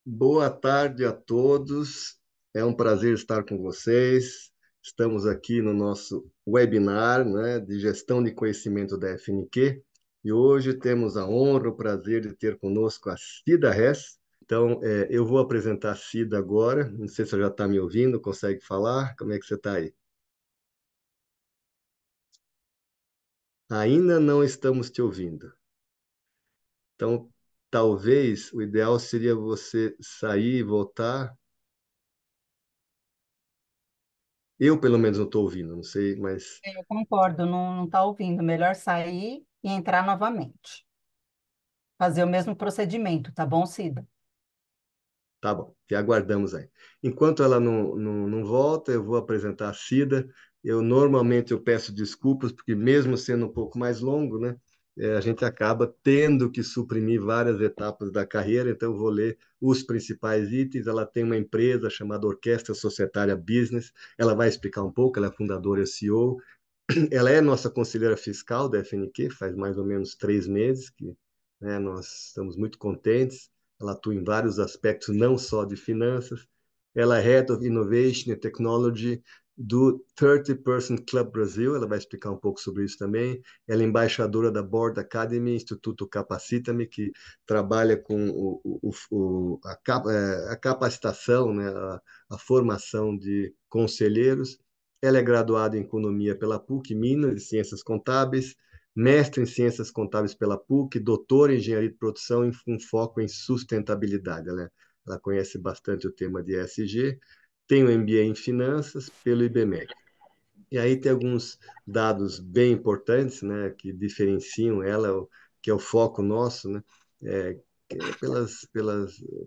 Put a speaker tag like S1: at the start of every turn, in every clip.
S1: Boa tarde a todos. É um prazer estar com vocês. Estamos aqui no nosso webinar, né, de gestão de conhecimento da FNQ e hoje temos a honra, o prazer de ter conosco a Cida Hess. Então, eu vou apresentar a Cida agora. Não sei se você já está me ouvindo, consegue falar? Como é que você está aí? Ainda não estamos te ouvindo. Então, talvez o ideal seria você sair e voltar. Eu, pelo menos, não estou ouvindo, não sei, mas
S2: Eu concordo, não está ouvindo. Melhor sair e entrar novamente. Fazer o mesmo procedimento, tá bom, Cida?
S1: tá bom, te aguardamos aí. Enquanto ela não volta, eu vou apresentar a Cida. Eu normalmente peço desculpas, porque mesmo sendo um pouco mais longo, né, a gente acaba tendo que suprimir várias etapas da carreira, então eu vou ler os principais itens. Ela tem uma empresa chamada Orquestra Societária Business, ela vai explicar um pouco, ela é fundadora e CEO. Ela é nossa conselheira fiscal da FNQ, faz mais ou menos 3 meses que, né, nós estamos muito contentes. Ela atua em vários aspectos, não só de finanças. Ela é Head of Innovation and Technology do 30 Person Club Brasil, ela vai explicar um pouco sobre isso também. Ela é embaixadora da Board Academy, Instituto Capacita-me, que trabalha com a capacitação, né, a formação de conselheiros. Ela é graduada em Economia pela PUC Minas, de Ciências Contábeis, mestre em Ciências Contábeis pela PUC, doutora em Engenharia de Produção com foco em sustentabilidade. Ela conhece bastante o tema de ESG, tem um MBA em Finanças pelo IBMEC. E aí tem alguns dados bem importantes, né, que diferenciam ela, que é o foco nosso, né, é,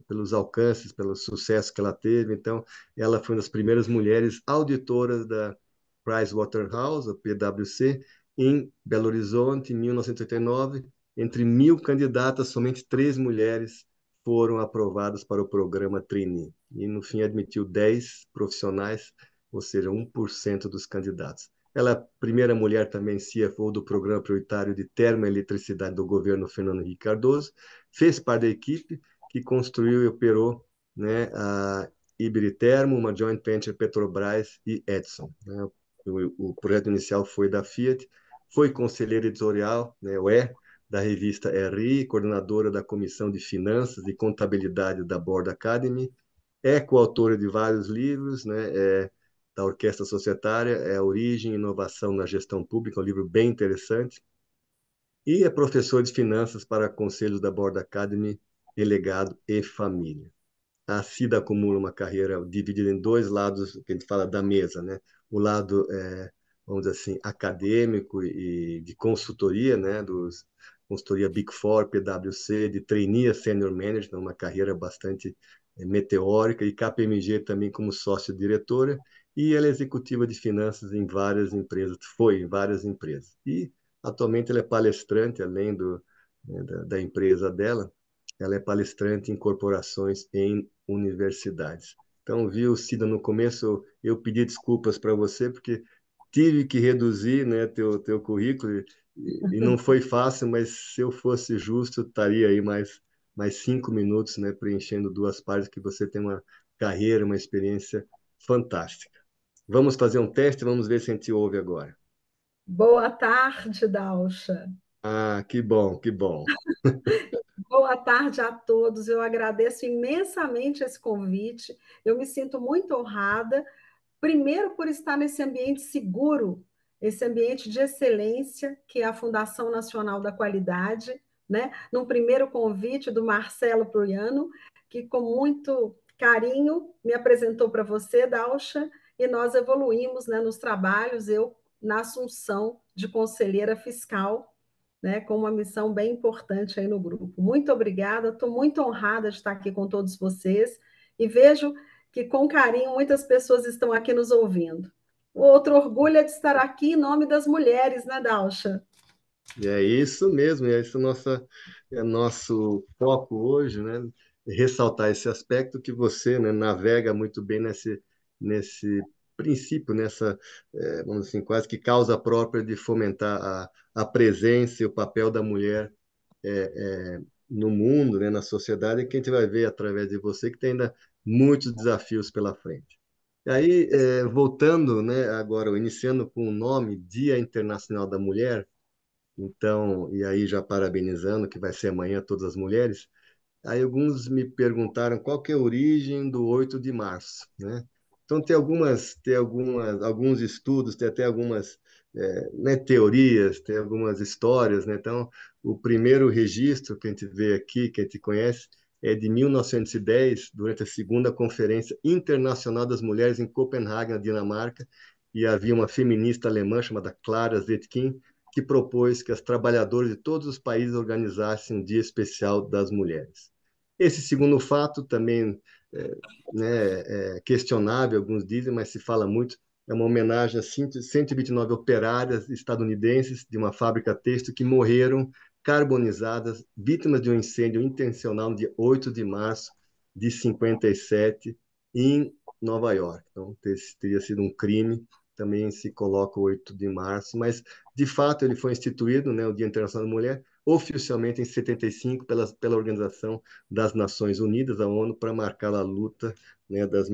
S1: pelos alcances, pelo sucesso que ela teve. Então, ela foi uma das primeiras mulheres auditoras da Pricewaterhouse, a PwC, em Belo Horizonte, em 1989. Entre 1.000 candidatas, somente 3 mulheres foram aprovadas para o programa Trainee. E, no fim, admitiu 10 profissionais, ou seja, 1% dos candidatos. Ela é a primeira mulher também CFO do Programa Prioritário de Termoeletricidade do governo Fernando Henrique Cardoso, fez parte da equipe que construiu e operou, né, a Iberitermo, uma joint venture Petrobras e Edson. Né? O projeto inicial foi da Fiat, foi conselheira editorial, né, da revista RI, coordenadora da Comissão de Finanças e Contabilidade da Board Academy, é coautora de vários livros, né, da Orquestra Societária, é a Origem e Inovação na Gestão Pública, um livro bem interessante, e é professor de finanças para conselhos da Board Academy, delegado e família. A Cida acumula uma carreira dividida em dois lados, que a gente fala da mesa, né? O lado, vamos dizer assim, acadêmico e de consultoria, né? Consultoria Big Four, PwC, de trainee a senior manager, uma carreira bastante meteórica, e KPMG também como sócio-diretora, e ela é executiva de finanças em várias empresas, foi em várias empresas. E atualmente ela é palestrante, além né, da empresa dela, ela é palestrante em corporações em universidades. Então, viu, Cida, no começo eu pedi desculpas para você, porque tive que reduzir, né, teu currículo, e não foi fácil, mas se eu fosse justo, estaria aí mais 5 minutos, né, preenchendo duas partes, que você tem uma carreira, uma experiência fantástica. Vamos fazer um teste, vamos ver se a gente ouve agora.
S3: Boa tarde, Dalcha.
S1: Ah, que bom, que bom.
S3: Boa tarde a todos. Eu agradeço imensamente esse convite. Eu me sinto muito honrada, primeiro por estar nesse ambiente seguro, esse ambiente de excelência, que é a Fundação Nacional da Qualidade, né? Num primeiro convite do Marcelo Proiano, que com muito carinho me apresentou para você, Dalcha, e nós evoluímos, né, nos trabalhos, eu na assunção de conselheira fiscal, né, com uma missão bem importante aí no grupo. Muito obrigada, estou muito honrada de estar aqui com todos vocês e vejo que com carinho muitas pessoas estão aqui nos ouvindo. O outro orgulho é de estar aqui em nome das mulheres, né, Dalcha?
S1: E é isso mesmo, é nosso foco hoje, né? Ressaltar esse aspecto que você, né, navega muito bem nesse princípio, vamos assim, quase que causa própria de fomentar a presença e o papel da mulher no mundo, né, na sociedade, que a gente vai ver através de você que tem ainda muitos desafios pela frente. E aí, voltando, né, agora, iniciando com o nome Dia Internacional da Mulher, então, e aí já parabenizando, que vai ser amanhã todas as mulheres, aí alguns me perguntaram qual que é a origem do 8 de março, né? Então alguns estudos, tem até algumas né, teorias, tem algumas histórias, né? Então, o primeiro registro que a gente vê aqui, que a gente conhece, é de 1910, durante a segunda Conferência Internacional das Mulheres em Copenhague, na Dinamarca, e havia uma feminista alemã chamada Clara Zetkin, que propôs que as trabalhadoras de todos os países organizassem um dia especial das mulheres. Esse segundo fato também é questionável, alguns dizem, mas se fala muito, é uma homenagem a 129 operárias estadunidenses de uma fábrica têxtil que morreram carbonizadas, vítimas de um incêndio intencional no dia 8 de março de 57 em Nova York. Então, teria sido um crime, também se coloca o 8 de março, mas de fato ele foi instituído, né, o Dia Internacional da Mulher, oficialmente em 75 pela Organização das Nações Unidas, a ONU, para marcar a luta, né, das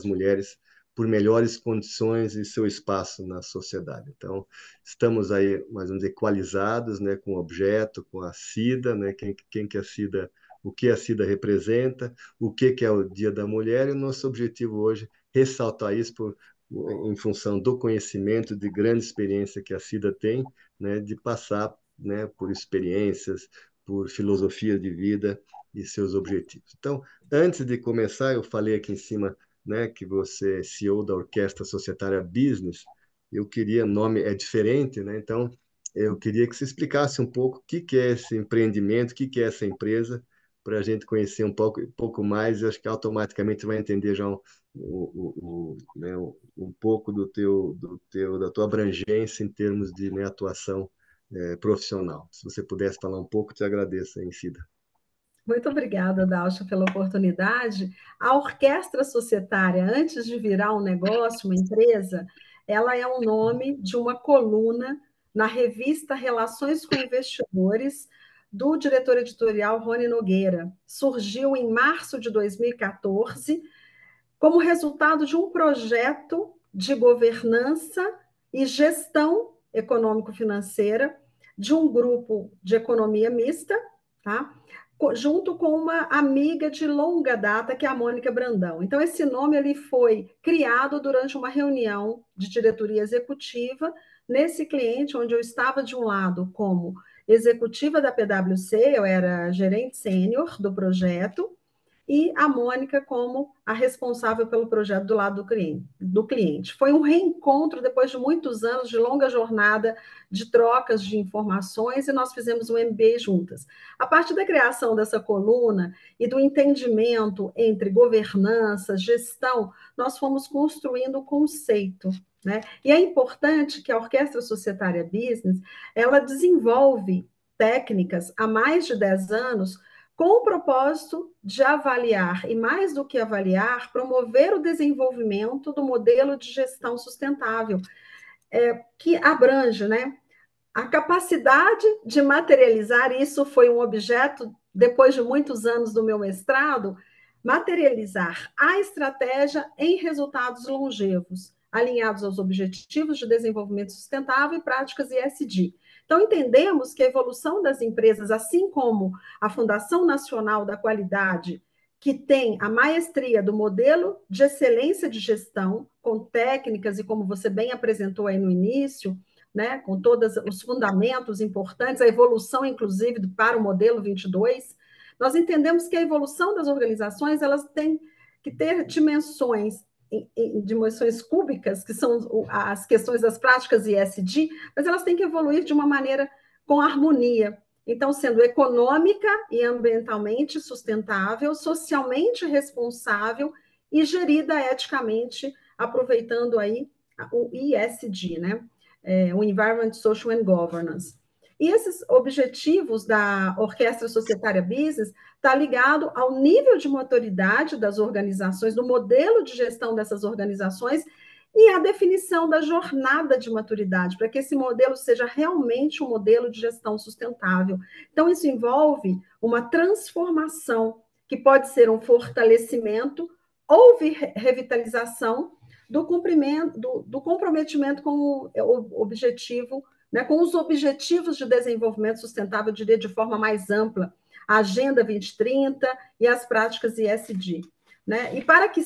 S1: mulheres por melhores condições e seu espaço na sociedade. Então, estamos aí, mais ou menos, equalizados, né, com o objeto, com a SIDA, né, quem que a SIDA, o que a SIDA representa, o que é o Dia da Mulher, e o nosso objetivo hoje é ressaltar isso em função do conhecimento, de grande experiência que a SIDA tem, né, de passar, né, por experiências, por filosofia de vida e seus objetivos. Então, antes de começar, eu falei aqui em cima, né, que você é CEO da Orquestra Societária Business. Eu queria, nome é diferente, né? Então, eu queria que você explicasse um pouco o que que é esse empreendimento, o que que é essa empresa, para a gente conhecer pouco mais. E acho que automaticamente você vai entender já né, um pouco da tua abrangência em termos de, né, atuação profissional. Se você pudesse falar um pouco, te agradeço, hein, Cida.
S3: Muito obrigada, Dalcha, pela oportunidade. A orquestra societária, antes de virar um negócio, uma empresa, ela é o nome de uma coluna na revista Relações com Investidores, do diretor editorial Rony Nogueira. Surgiu em março de 2014 como resultado de um projeto de governança e gestão econômico-financeira de um grupo de economia mista, tá? Junto com uma amiga de longa data, que é a Mônica Brandão. Então, esse nome ele foi criado durante uma reunião de diretoria executiva nesse cliente, onde eu estava de um lado como executiva da PwC, eu era gerente sênior do projeto, e a Mônica como a responsável pelo projeto do lado do cliente. Foi um reencontro depois de muitos anos de longa jornada de trocas de informações e nós fizemos um MBA juntas. A partir da criação dessa coluna e do entendimento entre governança, gestão, nós fomos construindo o conceito, né? E é importante que a Orquestra Societária Business, ela desenvolve técnicas há mais de 10 anos com o propósito de avaliar, e mais do que avaliar, promover o desenvolvimento do modelo de gestão sustentável, que abrange, né, a capacidade de materializar, isso foi um objeto, depois de muitos anos do meu mestrado, materializar a estratégia em resultados longevos, alinhados aos objetivos de desenvolvimento sustentável e práticas ESG. Então, entendemos que a evolução das empresas, assim como a Fundação Nacional da Qualidade, que tem a maestria do modelo de excelência de gestão, com técnicas e como você bem apresentou aí no início, né, com todos os fundamentos importantes, a evolução, inclusive, para o modelo 22, nós entendemos que a evolução das organizações elas têm que ter dimensões dimensões cúbicas, que são as questões das práticas ESG, mas elas têm que evoluir de uma maneira com harmonia. Então, sendo econômica e ambientalmente sustentável, socialmente responsável e gerida eticamente, aproveitando aí o ESG, né? O Environment, Social and Governance. E esses objetivos da Orquestra Societária Business está ligado ao nível de maturidade das organizações, do modelo de gestão dessas organizações e a definição da jornada de maturidade, para que esse modelo seja realmente um modelo de gestão sustentável. Então, isso envolve uma transformação, que pode ser um fortalecimento ou revitalização do cumprimento, do comprometimento com o objetivo, né, com os objetivos de desenvolvimento sustentável, eu diria de forma mais ampla, a Agenda 2030 e as práticas ESG. Né? E para que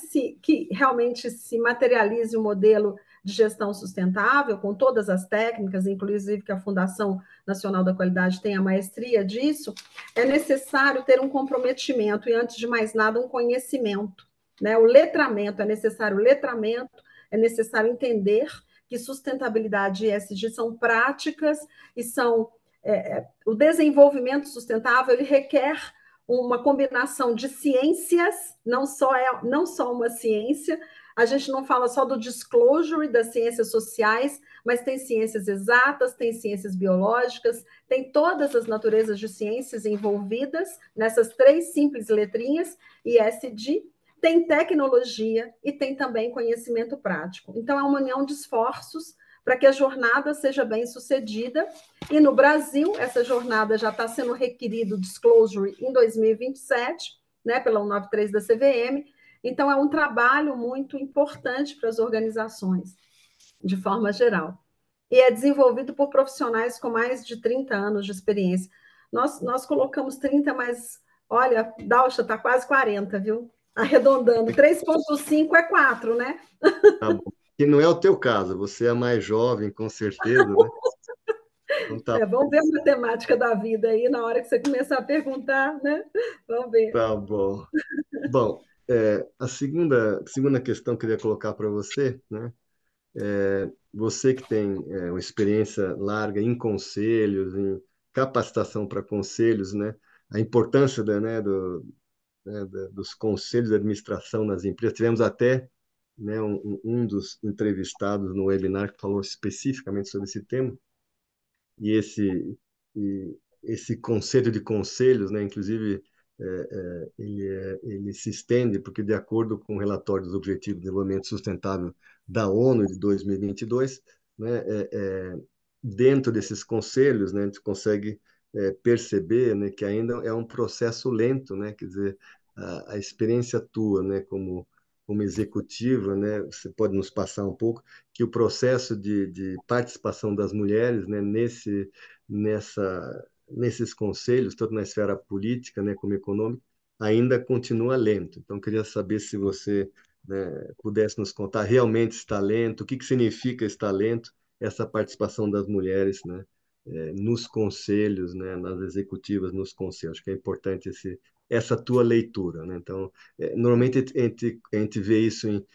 S3: realmente se materialize o modelo de gestão sustentável, com todas as técnicas, inclusive que a Fundação Nacional da Qualidade tem a maestria disso, é necessário ter um comprometimento e, antes de mais nada, um conhecimento. Né? O letramento, é necessário letramento, é necessário entender que sustentabilidade e ESG são práticas e são... o desenvolvimento sustentável ele requer uma combinação de ciências, não só uma ciência, a gente não fala só do disclosure das ciências sociais, mas tem ciências exatas, tem ciências biológicas, tem todas as naturezas de ciências envolvidas nessas 3 simples letrinhas, ESG, tem tecnologia e tem também conhecimento prático. Então, é uma união de esforços para que a jornada seja bem sucedida. E no Brasil, essa jornada já está sendo requerido disclosure em 2027, né, pela 193 da CVM. Então, é um trabalho muito importante para as organizações, de forma geral. E é desenvolvido por profissionais com mais de 30 anos de experiência. Nós colocamos 30, mas, olha, Dalcha está quase 40, viu? Arredondando, 3,5 é 4, né?
S1: Tá bom. Que não é o teu caso, você é mais jovem, com certeza, né? Então tá,
S3: Vamos ver a matemática da vida aí na hora que você começar a perguntar, né? Vamos ver.
S1: tá bom. Bom, a segunda questão que eu queria colocar para você, né? Você que tem uma experiência larga em conselhos, em capacitação para conselhos, né? A importância dos conselhos de administração nas empresas. Tivemos até, né, um dos entrevistados no webinar que falou especificamente sobre esse tema. E esse conceito de conselhos, né, inclusive, ele se estende, porque, de acordo com o relatório dos Objetivos de Desenvolvimento Sustentável da ONU de 2022, né, dentro desses conselhos, né, a gente consegue perceber, né, que ainda é um processo lento, né, quer dizer, a experiência tua, né, como executiva, né, você pode nos passar um pouco que o processo de participação das mulheres, né, nesses conselhos, tanto na esfera política, né, como econômica, ainda continua lento. Então, queria saber se você, né, pudesse nos contar realmente esse talento, o que significa esse talento, essa participação das mulheres, né, nos conselhos, né, nas executivas, nos conselhos. Acho que é importante essa tua leitura, né? Então, normalmente a gente vê isso em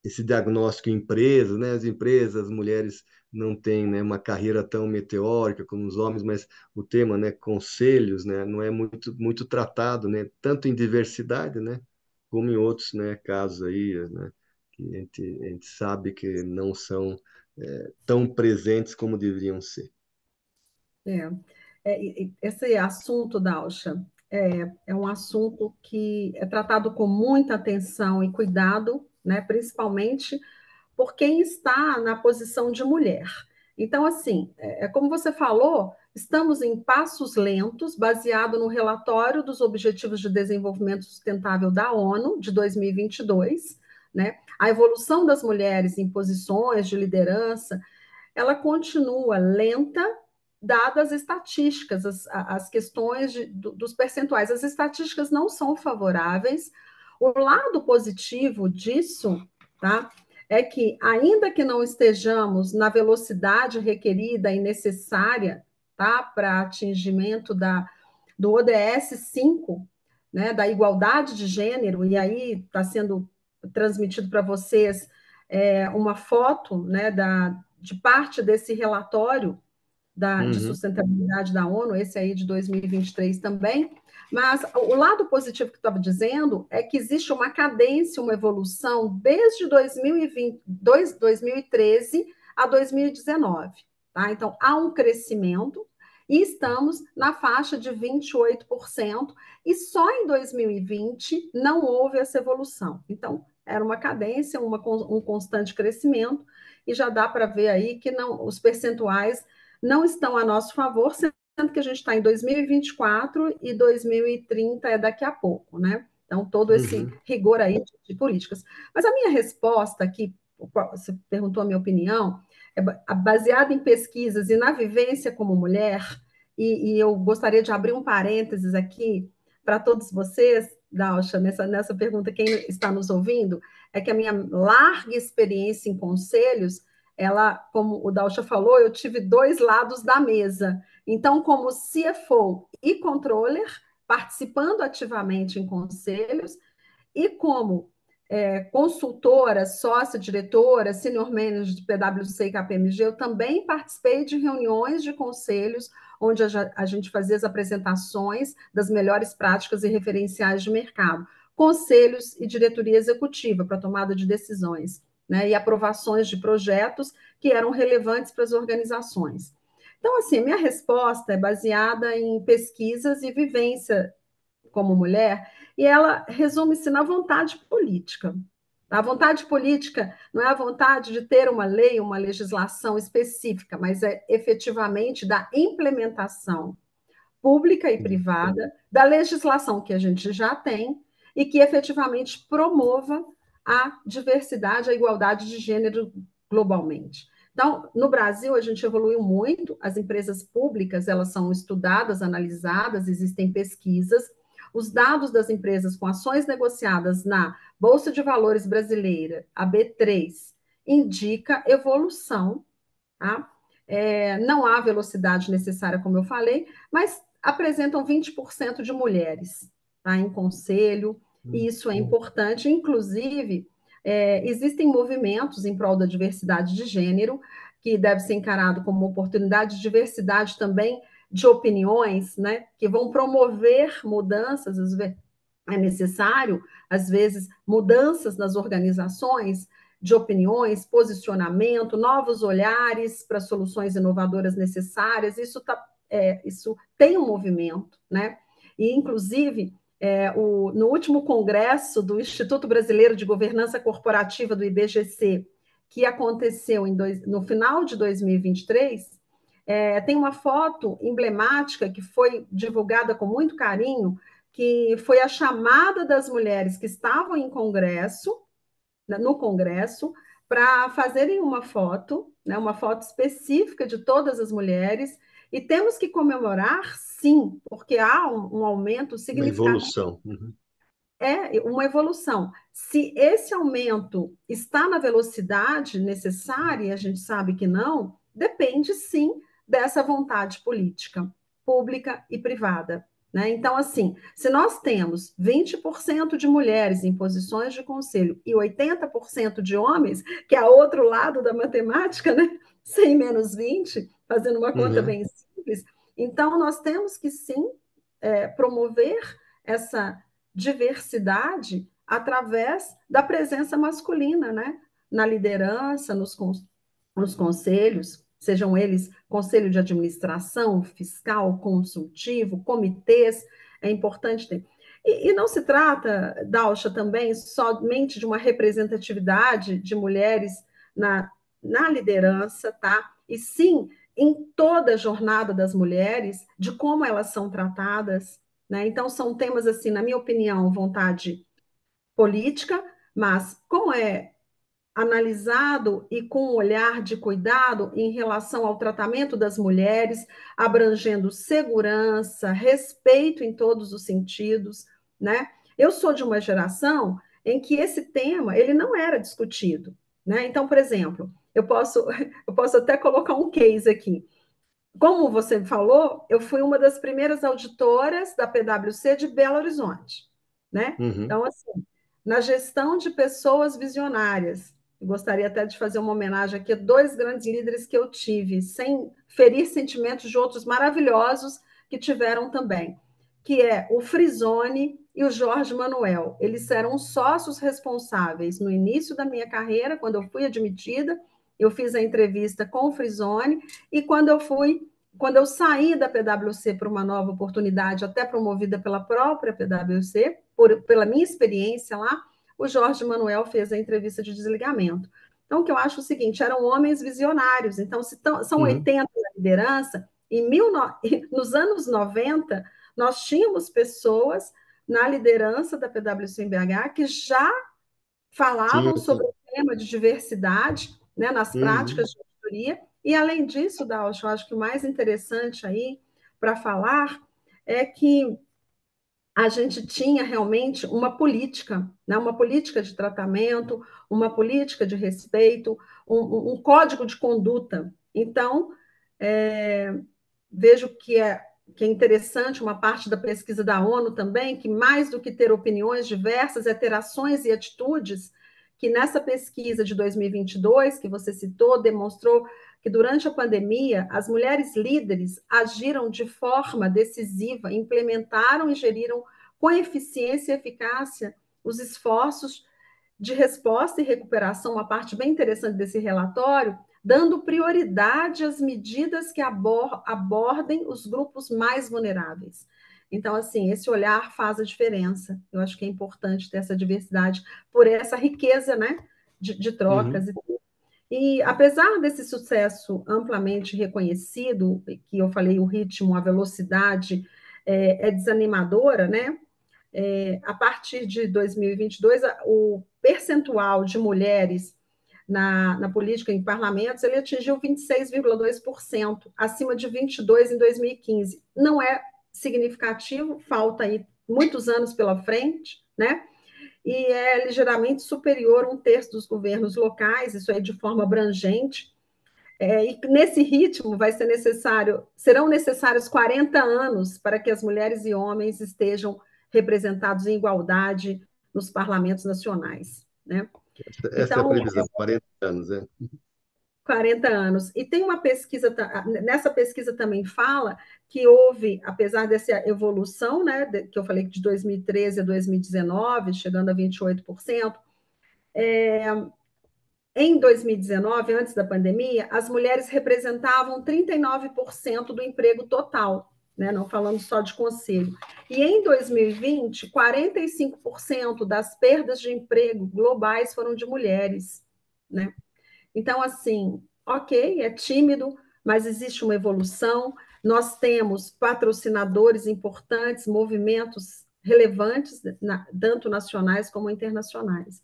S1: esse diagnóstico em empresas, né? As empresas, as mulheres não têm, né, uma carreira tão meteórica como os homens, mas o tema, né, conselhos, né, não é muito tratado, né, tanto em diversidade, né, como em outros, né, casos aí, né, que a gente sabe que não são tão presentes como deveriam ser.
S3: Esse assunto, Dalcha, é um assunto que é tratado com muita atenção e cuidado, né, principalmente por quem está na posição de mulher. Então, assim, como você falou, estamos em passos lentos, baseado no relatório dos Objetivos de Desenvolvimento Sustentável da ONU, de 2022, né? A evolução das mulheres em posições de liderança, ela continua lenta, dadas as estatísticas, as questões dos percentuais. As estatísticas não são favoráveis. O lado positivo disso, tá? É que, ainda que não estejamos na velocidade requerida e necessária, tá, para atingimento do ODS 5, né, da igualdade de gênero, e aí está sendo transmitido para vocês uma foto, né, de parte desse relatório de
S1: Uhum,
S3: sustentabilidade da ONU, esse aí de 2023 também, mas o lado positivo que eu estava dizendo é que existe uma cadência, uma evolução desde 2013 a 2019. Tá? Então, há um crescimento e estamos na faixa de 28%, e só em 2020 não houve essa evolução. Então, era uma cadência, um constante crescimento, e já dá para ver aí que não, os percentuais não estão a nosso favor, sendo que a gente está em 2024 e 2030 é daqui a pouco, né? Então, todo esse rigor aí de políticas. Mas a minha resposta aqui, você perguntou a minha opinião, é baseada em pesquisas e na vivência como mulher, e eu gostaria de abrir um parênteses aqui para todos vocês, Dalcha, nessa pergunta, quem está nos ouvindo, é que a minha larga experiência em conselhos, ela, como o Dalcha falou, eu tive dois lados da mesa. Então, como CFO e controller, participando ativamente em conselhos, e como consultora, sócia, diretora, senior manager de PwC e KPMG, eu também participei de reuniões de conselhos, onde a gente fazia as apresentações das melhores práticas e referenciais de mercado, conselhos e diretoria executiva para tomada de decisões, né, e aprovações de projetos que eram relevantes para as organizações. Então, assim, minha resposta é baseada em pesquisas e vivência como mulher, e ela resume-se na vontade política. A vontade política não é a vontade de ter uma lei, uma legislação específica, mas é efetivamente da implementação pública e privada da legislação que a gente já tem e que efetivamente promova a diversidade, a igualdade de gênero globalmente. Então, no Brasil, a gente evoluiu muito, as empresas públicas, elas são estudadas, analisadas, existem pesquisas, os dados das empresas com ações negociadas na Bolsa de Valores brasileira, a B3, indica evolução, tá? Não há velocidade necessária, como eu falei, mas apresentam 20% de mulheres, tá, em conselho, e isso é importante. Inclusive, existem movimentos em prol da diversidade de gênero, que deve ser encarado como uma oportunidade de diversidade também de opiniões, né, que vão promover mudanças, é necessário, às vezes, mudanças nas organizações, de opiniões, posicionamento, novos olhares para soluções inovadoras necessárias. Isso tem um movimento, né? E, inclusive, no último congresso do Instituto Brasileiro de Governança Corporativa do IBGC, que aconteceu no final de 2023, tem uma foto emblemática que foi divulgada com muito carinho, que foi a chamada das mulheres que estavam no Congresso, para fazerem uma foto, né, uma foto específica de todas as mulheres, e temos que comemorar, sim, porque há um aumento
S1: Uma
S3: significativo.
S1: evolução.
S3: É uma evolução. Se esse aumento está na velocidade necessária, e a gente sabe que não, depende sim dessa vontade política, pública e privada. Né? Então, assim, se nós temos 20% de mulheres em posições de conselho e 80% de homens, que é o outro lado da matemática, né? 100 menos 20, fazendo uma conta bem simples, então nós temos que sim promover essa diversidade através da presença masculina, né? Na liderança, nos conselhos, sejam eles conselho de administração, fiscal, consultivo, comitês, é importante ter. E não se trata, Dalcha, também somente de uma representatividade de mulheres na liderança, tá? E sim em toda a jornada das mulheres, de como elas são tratadas, né? Então, são temas, assim, na minha opinião, vontade política, mas como é analisado e com um olhar de cuidado em relação ao tratamento das mulheres, abrangendo segurança, respeito em todos os sentidos, né? Eu sou de uma geração em que esse tema ele não era discutido, né? Então, por exemplo, eu posso até colocar um case aqui. Como você falou, eu fui uma das primeiras auditoras da PwC de Belo Horizonte, né? Então, assim, na gestão de pessoas visionárias, eu gostaria até de fazer uma homenagem aqui a dois grandes líderes que eu tive, sem ferir sentimentos de outros maravilhosos que tiveram também, que é o Frisoni e o Jorge Manuel. Eles eram sócios responsáveis no início da minha carreira, quando eu fui admitida, eu fiz a entrevista com o Frisoni, e quando eu saí da PwC para uma nova oportunidade, até promovida pela própria PwC, pela minha experiência lá, o Jorge Manuel fez a entrevista de desligamento. Então, o que eu acho é o seguinte, eram homens visionários, então são
S1: Uhum.
S3: 80 na liderança, nos anos 90, nós tínhamos pessoas na liderança da PwC em BH que já
S1: Sim,
S3: falavam
S1: sim.
S3: sobre o tema de diversidade, né, nas
S1: Uhum.
S3: práticas de auditoria, e além disso, Dalcio, eu acho que o mais interessante aí para falar é que a gente tinha realmente uma política, né? Uma política de tratamento, uma política de respeito, um código de conduta. Então, é, vejo que é interessante uma parte da pesquisa da ONU também, que mais do que ter opiniões diversas, é ter ações e atitudes, que nessa pesquisa de 2022, que você citou, demonstrou que durante a pandemia, as mulheres líderes agiram de forma decisiva, implementaram e geriram com eficiência e eficácia os esforços de resposta e recuperação, uma parte bem interessante desse relatório, dando prioridade às medidas que abordem os grupos mais vulneráveis. Então, assim, esse olhar faz a diferença. Eu acho que é importante ter essa diversidade por essa riqueza, né, de trocas.
S1: Uhum.
S3: E apesar desse sucesso amplamente reconhecido, que eu falei, o ritmo, a velocidade é desanimadora, né? A partir de 2022, o percentual de mulheres na política em parlamentos ele atingiu 26,2%, acima de 22% em 2015. Não é significativo, falta aí muitos anos pela frente, né? E é ligeiramente superior a um terço dos governos locais, isso aí de forma abrangente. E nesse ritmo serão necessários 40 anos para que as mulheres e homens estejam representados em igualdade nos parlamentos nacionais, né?
S1: Essa é a
S3: Então,
S1: previsão, 40 anos, né?
S3: 40 anos. E tem uma pesquisa, nessa pesquisa também fala que houve, apesar dessa evolução, né, que eu falei que de 2013 a 2019, chegando a 28%, em 2019, antes da pandemia, as mulheres representavam 39% do emprego total, né? Não falando só de conselho. E em 2020, 45% das perdas de emprego globais foram de mulheres, né? Então, assim, ok, é tímido, mas existe uma evolução. Nós temos patrocinadores importantes, movimentos relevantes, tanto nacionais como internacionais.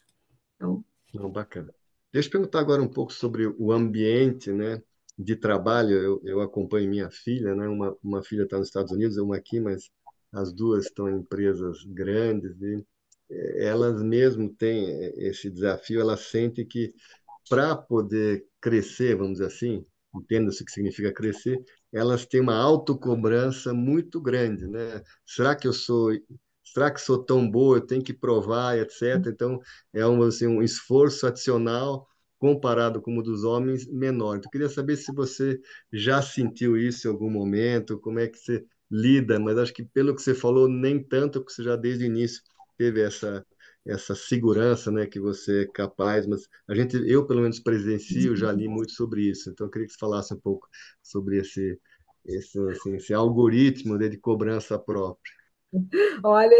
S3: Então,
S1: Não, bacana. Deixa eu perguntar agora um pouco sobre o ambiente, né, de trabalho. Eu acompanho minha filha, né, uma filha está nos Estados Unidos, uma aqui, mas as duas estão em empresas grandes e elas mesmo têm esse desafio. Elas sentem que para poder crescer, vamos dizer assim, entenda-se o que significa crescer, elas têm uma autocobrança muito grande, né? Será que sou tão boa? Eu tenho que provar, etc. Então, é assim, um esforço adicional comparado com o dos homens menor. Então, eu queria saber se você já sentiu isso em algum momento, como é que você lida, mas acho que pelo que você falou, nem tanto, porque você já desde o início teve essa segurança, né, que você é capaz, mas eu pelo menos presencio, já li muito sobre isso, então eu queria que você falasse um pouco sobre esse algoritmo, né, de cobrança própria.
S3: olha,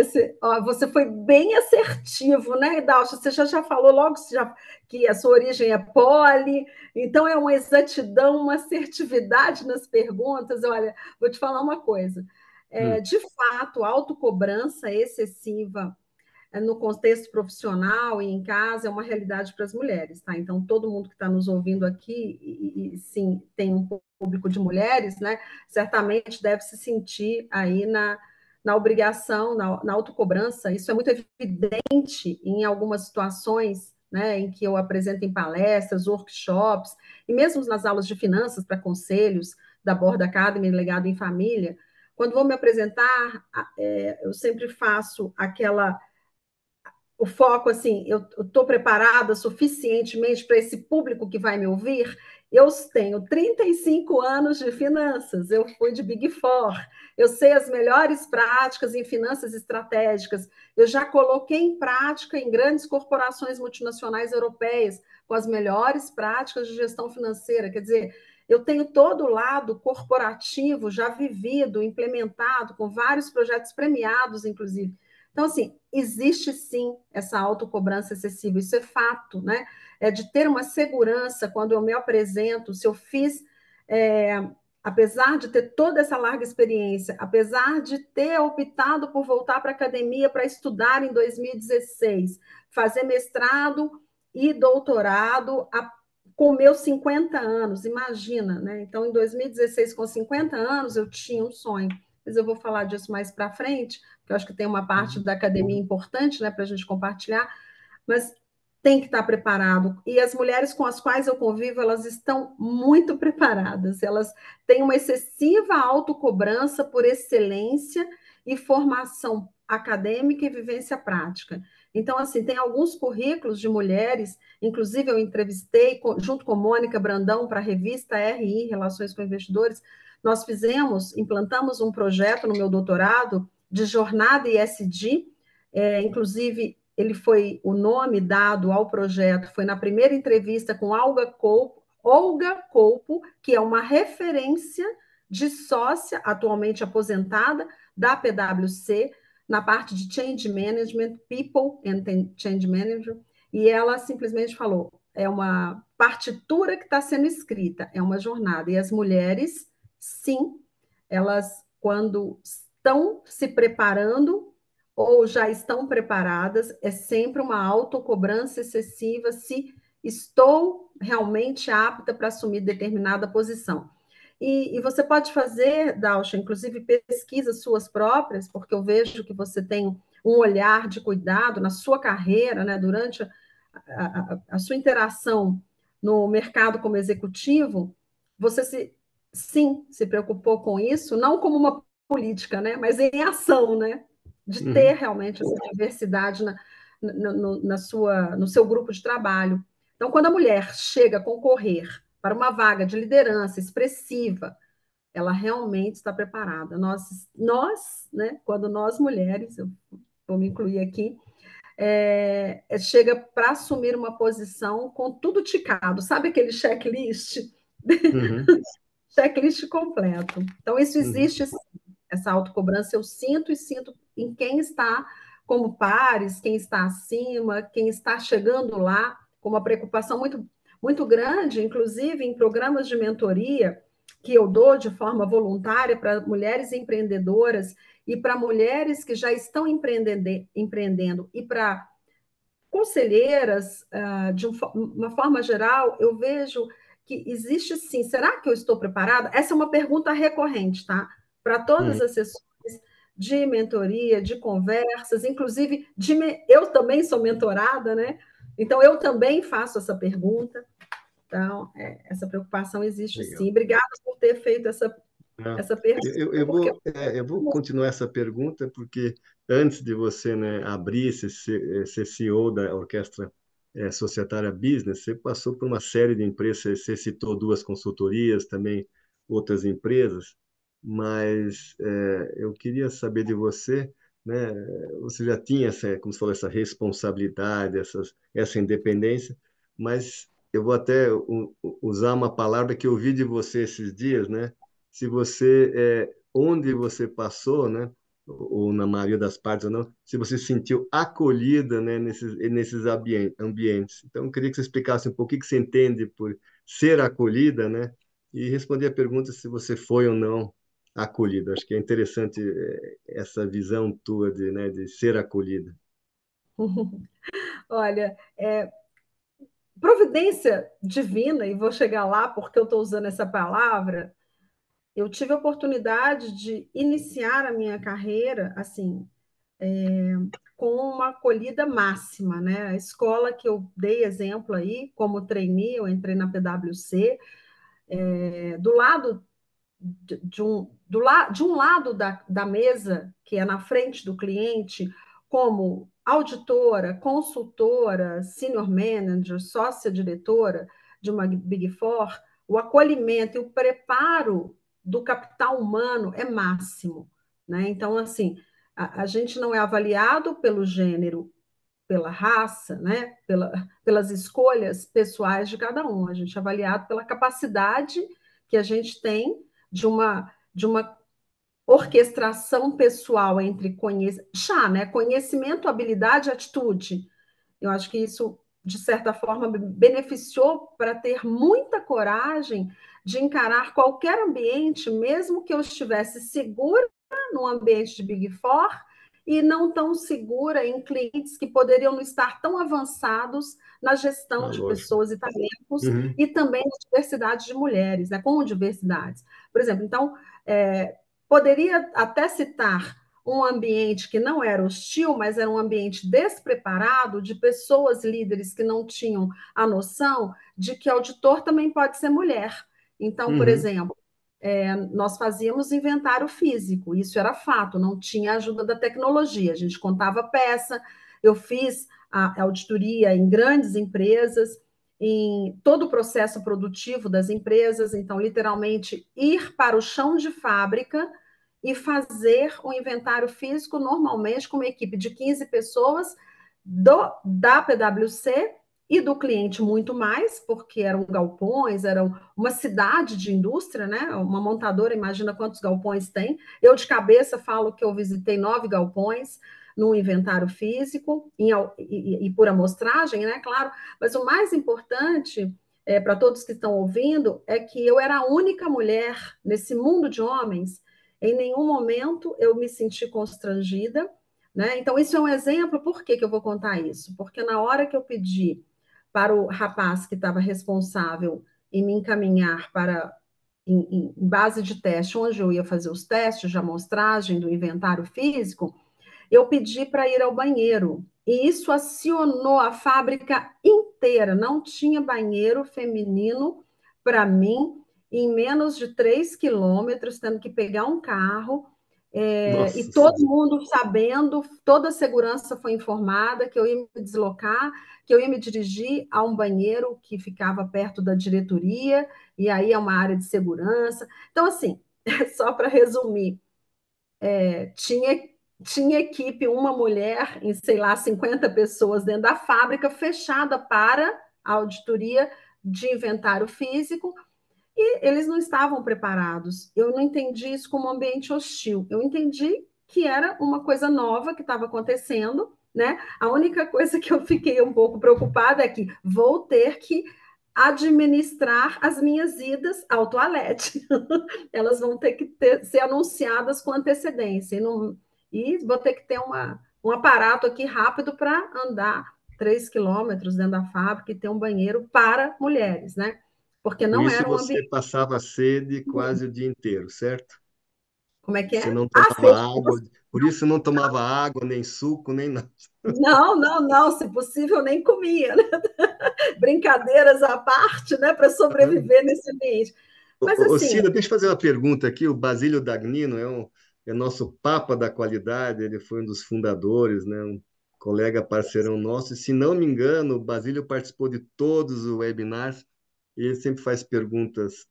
S3: você foi bem assertivo, né, Idalcia? Você já falou logo que a sua origem é poli, então é uma exatidão, uma assertividade nas perguntas. Olha, vou te falar uma coisa.
S1: Hum,
S3: De fato, a autocobrança excessiva no contexto profissional e em casa é uma realidade para as mulheres, tá? Então, todo mundo que está nos ouvindo aqui, sim, tem um público de mulheres, né? Certamente deve se sentir aí na obrigação, na autocobrança. Isso é muito evidente em algumas situações, né, em que eu apresento em palestras, workshops, e mesmo nas aulas de finanças para conselhos da Board Academy, Legado em Família. Quando vou me apresentar, eu sempre faço o foco assim, eu estou preparada suficientemente para esse público que vai me ouvir? Eu tenho 35 anos de finanças, eu fui de Big Four, eu sei as melhores práticas em finanças estratégicas, eu já coloquei em prática em grandes corporações multinacionais europeias, com as melhores práticas de gestão financeira. Quer dizer, eu tenho todo o lado corporativo já vivido, implementado, com vários projetos premiados, inclusive. Então, assim, existe sim essa autocobrança excessiva, isso é fato, né? É de ter uma segurança quando eu me apresento, se eu fiz, é, apesar de ter toda essa larga experiência, apesar de ter optado por voltar para a academia para estudar em 2016, fazer mestrado e doutorado com meus 50 anos, imagina, né? Então, em 2016, com 50 anos, eu tinha um sonho, mas eu vou falar disso mais para frente, porque eu acho que tem uma parte da academia importante, né, para a gente compartilhar, mas tem que estar preparado. E as mulheres com as quais eu convivo, elas estão muito preparadas, elas têm uma excessiva autocobrança por excelência e formação acadêmica e vivência prática. Então, assim, tem alguns currículos de mulheres, inclusive eu entrevistei, junto com Mônica Brandão, para a revista RI, Relações com Investidores, nós implantamos um projeto no meu doutorado de jornada ESG, inclusive ele foi o nome dado ao projeto, foi na primeira entrevista com Olga Colpo, que é uma referência de sócia, atualmente aposentada, da PwC, na parte de Change Management, People and Change Management, e ela simplesmente falou, é uma partitura que está sendo escrita, é uma jornada, e as mulheres, sim, elas, quando estão se preparando, ou já estão preparadas, é sempre uma autocobrança excessiva se estou realmente apta para assumir determinada posição. E você pode fazer, Dalcha, inclusive pesquisas suas próprias, porque eu vejo que você tem um olhar de cuidado na sua carreira, né, durante a sua interação no mercado como executivo, você sim se preocupou com isso, não como uma política, né, mas em ação, né, de ter realmente essa diversidade no seu grupo de trabalho. Então, quando a mulher chega a concorrer para uma vaga de liderança expressiva, ela realmente está preparada. Né, quando nós mulheres, eu vou me incluir aqui, chega para assumir uma posição com tudo ticado, sabe aquele checklist? Checklist completo. Então, isso existe, essa autocobrança, eu sinto e sinto em quem está como pares, quem está acima, quem está chegando lá, com uma preocupação muito, muito grande, inclusive em programas de mentoria que eu dou de forma voluntária para mulheres empreendedoras e para mulheres que já estão empreendendo e para conselheiras, de uma forma geral, eu vejo que existe sim. Será que eu estou preparada? Essa é uma pergunta recorrente, tá? Para todas as sessões de mentoria, de conversas, inclusive eu também sou mentorada, né? Então eu também faço essa pergunta. Então, essa preocupação existe
S1: Legal.
S3: sim. Obrigada por ter feito essa pergunta.
S1: Eu vou continuar essa pergunta, porque antes de você, né, abrir, ser CEO da Orquestra Societária Business, você passou por uma série de empresas, você citou duas consultorias, também outras empresas, mas eu queria saber de você, né, você já tinha essa, como você falou, essa responsabilidade, essa independência, mas eu vou até usar uma palavra que eu ouvi de você esses dias, né? Se você, onde você passou, né, ou na maioria das partes ou não, se você se sentiu acolhida, né, nesses ambientes. Então, eu queria que você explicasse um pouco o que você entende por ser acolhida, né, e responder a pergunta se você foi ou não acolhida. Acho que é interessante essa visão tua de, né, de ser acolhida.
S3: Olha, providência divina, e vou chegar lá porque eu estou usando essa palavra, eu tive a oportunidade de iniciar a minha carreira assim, com uma acolhida máxima, né? A escola que eu dei exemplo aí, como trainee, eu entrei na PwC, do lado de um lado da mesa, que é na frente do cliente, como auditora, consultora, senior manager, sócia diretora de uma Big Four, o acolhimento e o preparo do capital humano é máximo, né? Então, assim, a gente não é avaliado pelo gênero, pela raça, né? Pelas escolhas pessoais de cada um. A gente é avaliado pela capacidade que a gente tem de uma orquestração pessoal entre né? Conhecimento, habilidade e atitude. Eu acho que isso, de certa forma, beneficiou para ter muita coragem de encarar qualquer ambiente, mesmo que eu estivesse segura no ambiente de Big Four e não tão segura em clientes que poderiam não estar tão avançados na gestão de
S1: lógico.
S3: pessoas e talentos
S1: Uhum.
S3: e também na diversidade de mulheres, né, com diversidades. Por exemplo, então, poderia até citar um ambiente que não era hostil, mas era um ambiente despreparado, de pessoas líderes que não tinham a noção de que auditor também pode ser mulher. Então, por
S1: Uhum.
S3: exemplo, nós fazíamos inventário físico, isso era fato, não tinha ajuda da tecnologia, a gente contava peça, eu fiz a auditoria em grandes empresas, em todo o processo produtivo das empresas, então, literalmente, ir para o chão de fábrica e fazer o inventário físico normalmente com uma equipe de 15 pessoas da PwC e do cliente muito mais, porque eram galpões, eram uma cidade de indústria, né? Uma montadora, imagina quantos galpões tem. Eu, de cabeça, falo que eu visitei 9 galpões no inventário físico e por amostragem, né? Claro, mas o mais importante para todos que estão ouvindo é que eu era a única mulher nesse mundo de homens. Em nenhum momento eu me senti constrangida, né? Então, isso é um exemplo. Por que eu vou contar isso? Porque na hora que eu pedi para o rapaz que estava responsável em me encaminhar para, em base de teste, onde eu ia fazer os testes de amostragem do inventário físico, eu pedi para ir ao banheiro. E isso acionou a fábrica inteira. Não tinha banheiro feminino para mim em menos de 3 quilômetros, tendo que pegar um carro. E
S1: Nossa
S3: todo
S1: Senhora.
S3: mundo sabendo, toda a segurança foi informada que eu ia me deslocar, que eu ia me dirigir a um banheiro que ficava perto da diretoria, e aí é uma área de segurança. Então, assim, só para resumir, tinha, tinha equipe, uma mulher em, sei lá, 50 pessoas dentro da fábrica, fechada para a auditoria de inventário físico, e eles não estavam preparados. Eu não entendi isso como um ambiente hostil. Eu entendi que era uma coisa nova que estava acontecendo, né? A única coisa que eu fiquei um pouco preocupada é que vou ter que administrar as minhas idas ao toalete. Elas vão ter que ser anunciadas com antecedência. E vou ter que ter um aparato aqui rápido para andar 3 quilômetros dentro da fábrica e ter um banheiro para mulheres, né? Porque
S1: Com
S3: não
S1: isso
S3: era um
S1: você
S3: ambiente.
S1: passava sede quase o dia inteiro, certo?
S3: Como é que
S1: Você
S3: é?
S1: não
S3: Ah,
S1: tomava
S3: sei.
S1: água, por isso não tomava água, nem suco, nem nada.
S3: Não, não, não. Se possível, nem comia, né? Brincadeiras à parte, né? Para sobreviver nesse ambiente. Mas assim,
S1: Cida, deixa eu fazer uma pergunta aqui. O Basílio Dagnino é nosso papa da qualidade, ele foi um dos fundadores, né? Um colega parceirão nosso. E, se não me engano, o Basílio participou de todos os webinars e ele sempre faz perguntas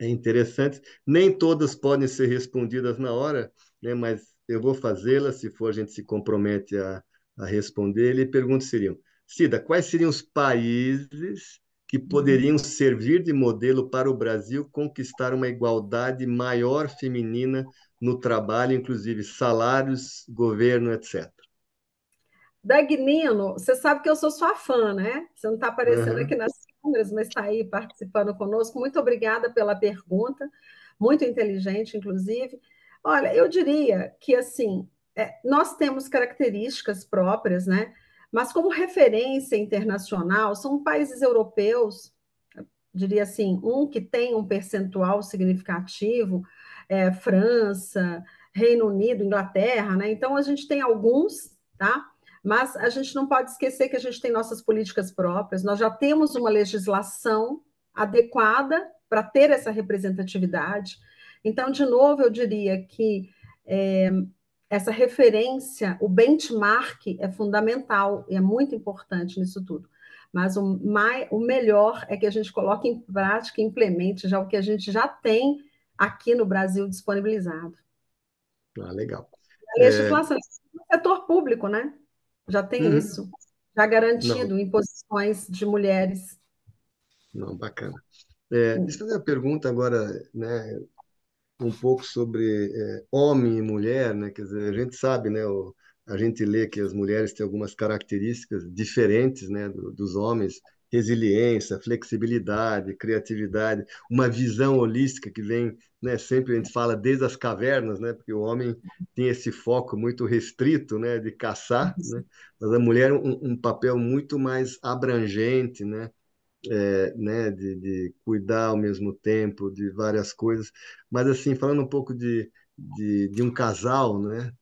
S1: interessantes. Nem todas podem ser respondidas na hora, né? Mas eu vou fazê-las, se for a gente se compromete a responder. Ele pergunta seriam, Cida, quais seriam os países que poderiam servir de modelo para o Brasil conquistar uma igualdade maior feminina no trabalho, inclusive salários, governo, etc.
S3: Dagnino, você sabe que eu sou sua fã, né? Você não está aparecendo aqui
S1: Uhum.
S3: nas câmeras, mas está aí participando conosco. Muito obrigada pela pergunta, muito inteligente, inclusive. Olha, eu diria que, assim, nós temos características próprias, né? Mas como referência internacional, são países europeus, diria assim, um que tem um percentual significativo, França, Reino Unido, Inglaterra, né? Então, a gente tem alguns, tá? Mas a gente não pode esquecer que a gente tem nossas políticas próprias, nós já temos uma legislação adequada para ter essa representatividade. Então, de novo, eu diria que essa referência, o benchmark é fundamental e é muito importante nisso tudo. Mas o melhor é que a gente coloque em prática e implemente já o que a gente já tem aqui no Brasil disponibilizado.
S1: Ah, legal.
S3: A
S1: É,
S3: legislação do setor público, né? Já tem
S1: uhum.
S3: isso, já
S1: Não,
S3: garantido em posições de mulheres.
S1: não, bacana. Deixa eu fazer uma pergunta agora, né? um pouco sobre homem e mulher, né? Quer dizer, a gente sabe, né? A gente lê que as mulheres têm algumas características diferentes, né? Dos homens, resiliência, flexibilidade, criatividade, uma visão holística que vem, né? Sempre a gente fala desde as cavernas, né? Porque o homem tem esse foco muito restrito, né? De caçar, né? Mas a mulher um papel muito mais abrangente, né? Né, de cuidar ao mesmo tempo de várias coisas. Mas, assim, falando um pouco de um casal, né?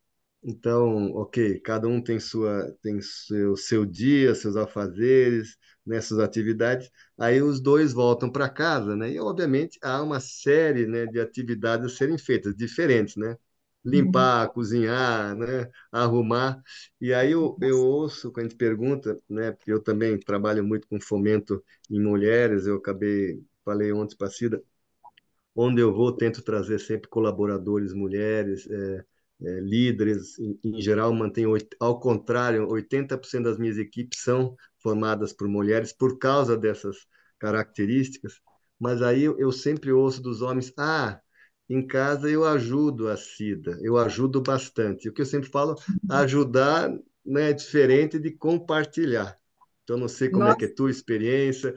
S1: Então, ok, cada um tem seu dia, seus afazeres, né, suas atividades. Aí os dois voltam para casa, né? E, obviamente, há uma série, né, de atividades a serem feitas, diferentes, né? Limpar, cozinhar, né? Arrumar. E aí eu ouço, quando a gente pergunta, né? Porque eu também trabalho muito com fomento em mulheres, falei ontem para a Cida, onde eu vou, tento trazer sempre colaboradores mulheres, líderes, em geral, mantenho, ao contrário, 80% das minhas equipes são formadas por mulheres por causa dessas características, mas aí eu sempre ouço dos homens, em casa eu ajudo a Cida, eu ajudo bastante. O que eu sempre falo, ajudar, né, é diferente de compartilhar. Então, não sei como é que é a
S3: Nossa,
S1: tua experiência,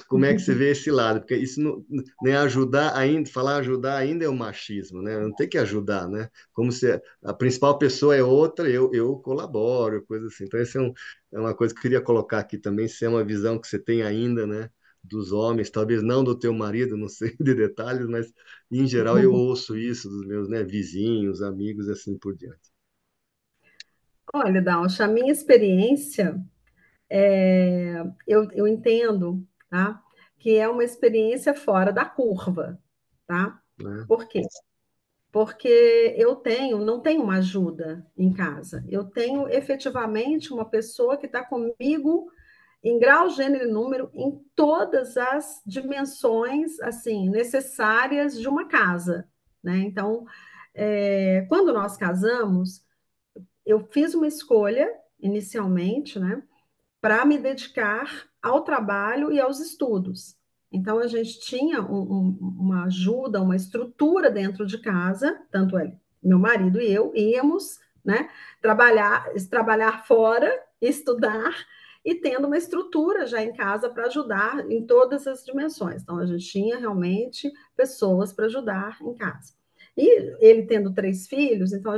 S1: como é que você vê esse lado, porque isso não, nem ajudar ainda, falar ajudar ainda é o machismo, né? Não tem que ajudar, né? Como se a principal pessoa é outra, eu colaboro, coisa assim. Então, essa é uma coisa que eu queria colocar aqui também, se é uma visão que você tem ainda, né? Dos homens, talvez não do teu marido, não sei de detalhes, mas em geral eu ouço isso dos meus, né, vizinhos, amigos e assim por diante.
S3: olha, Dalcha, a minha experiência, eu entendo, tá? Que é uma experiência fora da curva, tá?
S1: Né?
S3: Por quê? Porque não tenho uma ajuda em casa. Eu tenho efetivamente uma pessoa que está comigo em grau, gênero e número em todas as dimensões assim necessárias de uma casa, né? Então, quando nós casamos, eu fiz uma escolha inicialmente, né, para me dedicar ao trabalho e aos estudos. Então, a gente tinha uma ajuda, uma estrutura dentro de casa, tanto ele, meu marido e eu íamos, né, trabalhar fora, estudar e tendo uma estrutura já em casa para ajudar em todas as dimensões. Então, a gente tinha realmente pessoas para ajudar em casa. E ele tendo 3 filhos, então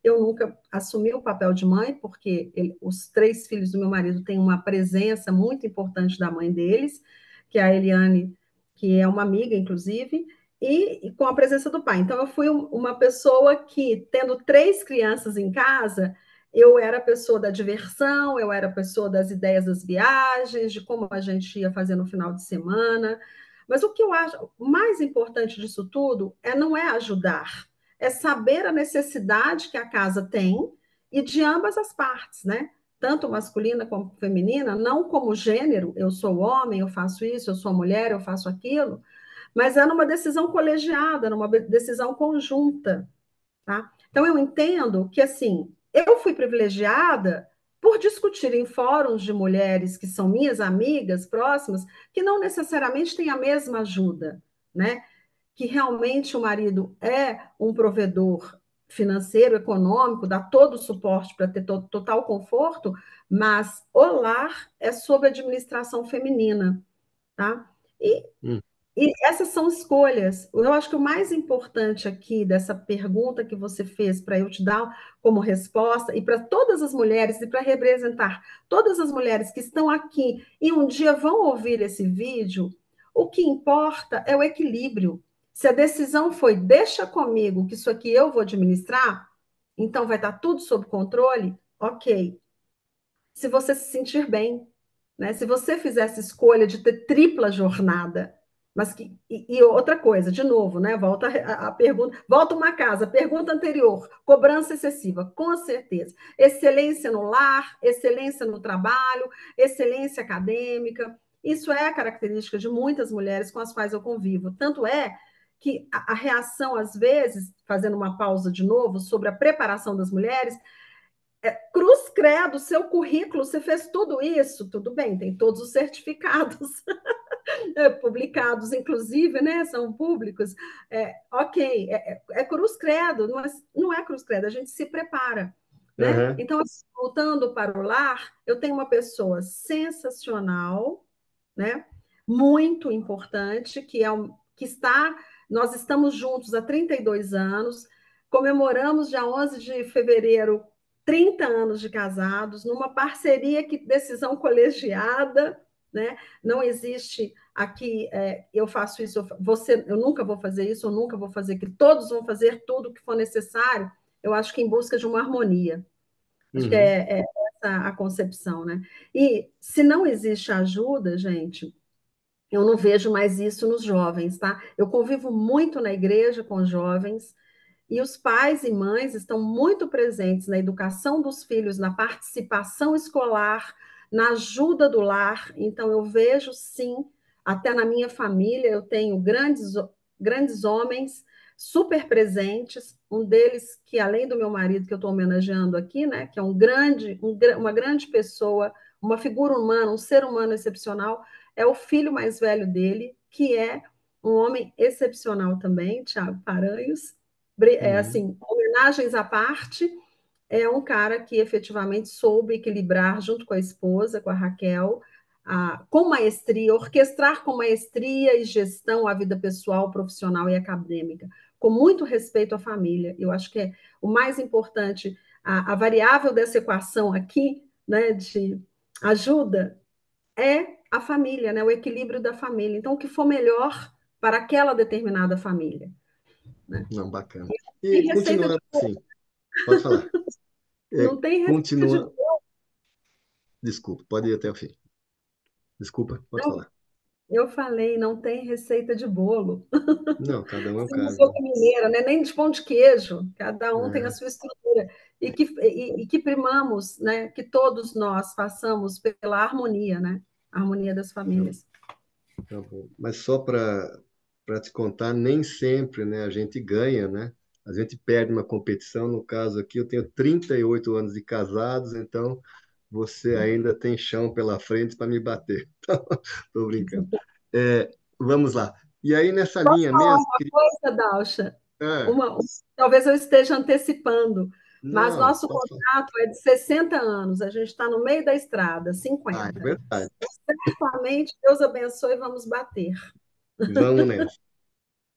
S3: eu nunca assumi o papel de mãe, porque os 3 filhos do meu marido têm uma presença muito importante da mãe deles, que é a Eliane, que é uma amiga, inclusive, e com a presença do pai. Então, eu fui uma pessoa que, tendo 3 crianças em casa, eu era a pessoa da diversão, eu era a pessoa das ideias das viagens, de como a gente ia fazer no final de semana. Mas o que eu acho mais importante disso tudo não é ajudar, é saber a necessidade que a casa tem e de ambas as partes, né? Tanto masculina como feminina, não como gênero, eu sou homem, eu faço isso, eu sou mulher, eu faço aquilo, mas é numa decisão colegiada, numa decisão conjunta, tá? Então eu entendo que assim, eu fui privilegiada por discutir em fóruns de mulheres que são minhas amigas próximas, que não necessariamente têm a mesma ajuda, né? Que realmente o marido é um provedor financeiro, econômico, dá todo o suporte para ter total conforto, mas o lar é sob administração feminina, tá? E
S1: Hum,
S3: e essas são escolhas. Eu acho que o mais importante aqui dessa pergunta que você fez para eu te dar como resposta, e para todas as mulheres, e para representar todas as mulheres que estão aqui e um dia vão ouvir esse vídeo, o que importa é o equilíbrio. Se a decisão foi deixa comigo, que isso aqui eu vou administrar, então vai estar tudo sob controle, ok. Se você se sentir bem, né? Se você fizer essa escolha de ter tripla jornada, e outra coisa, de novo, né? Volta a pergunta, volta uma casa, pergunta anterior, cobrança excessiva, com certeza. Excelência no lar, excelência no trabalho, excelência acadêmica. Isso é a característica de muitas mulheres com as quais eu convivo. Tanto é que a reação, às vezes, fazendo uma pausa de novo sobre a preparação das mulheres, Cruz credo, seu currículo, você fez tudo isso, tudo bem, tem todos os certificados publicados, inclusive, né, são públicos. Ok, cruz credo, mas não é cruz credo, a gente se prepara, né?
S1: Aham,
S3: Então, assim, voltando para o lar, eu tenho uma pessoa sensacional, né? Muito importante, que está, nós estamos juntos há 32 anos, comemoramos dia 11 de fevereiro 30 anos de casados, numa parceria que decisão colegiada, né? Não existe aqui, eu faço isso, eu nunca vou fazer isso, eu nunca vou fazer aquilo, todos vão fazer tudo o que for necessário, eu acho que em busca de uma harmonia. Acho que
S1: uhum,
S3: é essa a concepção, né? E se não existe ajuda, gente, eu não vejo mais isso nos jovens, tá? Eu convivo muito na igreja com jovens, e os pais e mães estão muito presentes na educação dos filhos, na participação escolar, na ajuda do lar. Então, eu vejo sim, até na minha família, eu tenho grandes homens super presentes. Um deles, que além do meu marido, que eu estou homenageando aqui, né, que é uma grande pessoa, uma figura humana, um ser humano excepcional, é o filho mais velho dele, que é um homem excepcional também, Tiago Paranhos.
S1: uhum,
S3: Assim, homenagens à parte, é um cara que efetivamente soube equilibrar junto com a esposa, com a Raquel, com maestria, orquestrar com maestria e gestão a vida pessoal, profissional e acadêmica, com muito respeito à família. Eu acho que é o mais importante, a variável dessa equação aqui, né, de ajuda, é a família, né, o equilíbrio da família. Então, o que for melhor para aquela determinada família, né?
S1: não, bacana.
S3: Tem
S1: E
S3: receita de,
S1: continuando, sim, pode falar.
S3: não tem receita de,
S1: Continua, desculpa, pode ir até o fim. Desculpa, pode
S3: não,
S1: falar.
S3: eu falei, não tem receita de bolo.
S1: Não, cada um é um
S3: Assim, não
S1: caso,
S3: sou mineira, né? Nem de pão de queijo. Cada um tem a
S1: né?
S3: sua estrutura. E que primamos, né? Que todos nós façamos pela harmonia, né? A harmonia das
S1: É,
S3: famílias.
S1: tá bom. Mas só para te contar, nem sempre, né, a gente ganha, né? A gente perde uma competição. No caso aqui, eu tenho 38 anos de casados, então você ainda tem chão pela frente para me bater. Tô brincando. É, vamos lá. E aí, nessa
S3: Posso
S1: linha
S3: falar
S1: mesmo,
S3: uma coisa, Dalcha?
S1: ah,
S3: Uma, talvez eu esteja antecipando, mas
S1: não,
S3: nosso
S1: pode falar.
S3: contrato é de 60 anos, a gente está no meio da estrada,
S1: Ah, é
S3: 50.
S1: verdade.
S3: Certamente, Deus abençoe e vamos bater.
S1: Vamos nessa.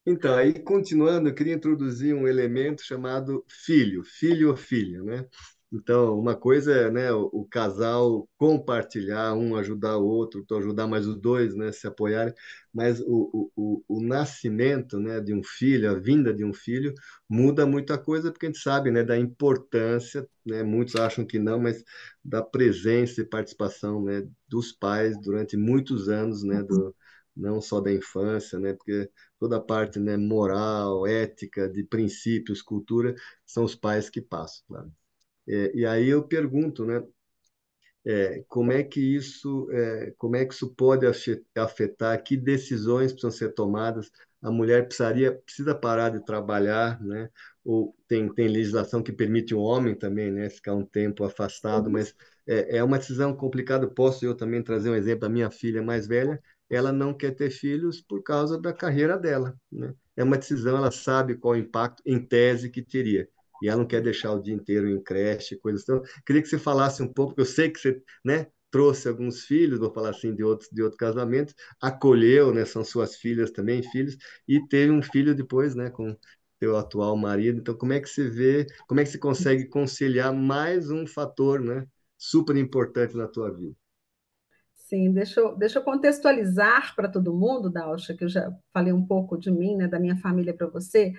S1: Então, aí continuando, eu queria introduzir um elemento chamado filho, filho ou filha, né? Então, uma coisa é, né, o casal compartilhar, um ajudar o outro, tu ajudar mais os dois, né, se apoiarem, mas o nascimento, né, de um filho, a vinda de um filho, muda muita coisa, porque a gente sabe, né, da importância, né, muitos acham que não, mas da presença e participação, né, dos pais durante muitos anos, né, não só da infância, né, porque toda a parte, né, moral, ética, de princípios, cultura, são os pais que passam, claro. E aí eu pergunto, né, como é que isso pode afetar, que decisões precisam ser tomadas? A mulher precisa parar de trabalhar, né? Ou tem legislação que permite o homem também, né, ficar um tempo afastado, mas é uma decisão complicada. Posso eu também trazer um exemplo da minha filha mais velha? Ela não quer ter filhos por causa da carreira dela, né? É uma decisão, ela sabe qual o impacto, em tese, que teria. E ela não quer deixar o dia inteiro em creche, coisas. Então, queria que você falasse um pouco, porque eu sei que você, né, trouxe alguns filhos, vou falar assim, de outro casamento, acolheu, né, são suas filhas também, filhos, e teve um filho depois, né, com teu atual marido. Então, como é que você vê, como é que você consegue conciliar mais um fator, né, super importante na tua vida?
S3: Sim, deixa eu contextualizar para todo mundo, Dalcha, que eu já falei um pouco de mim, né, da minha família para você.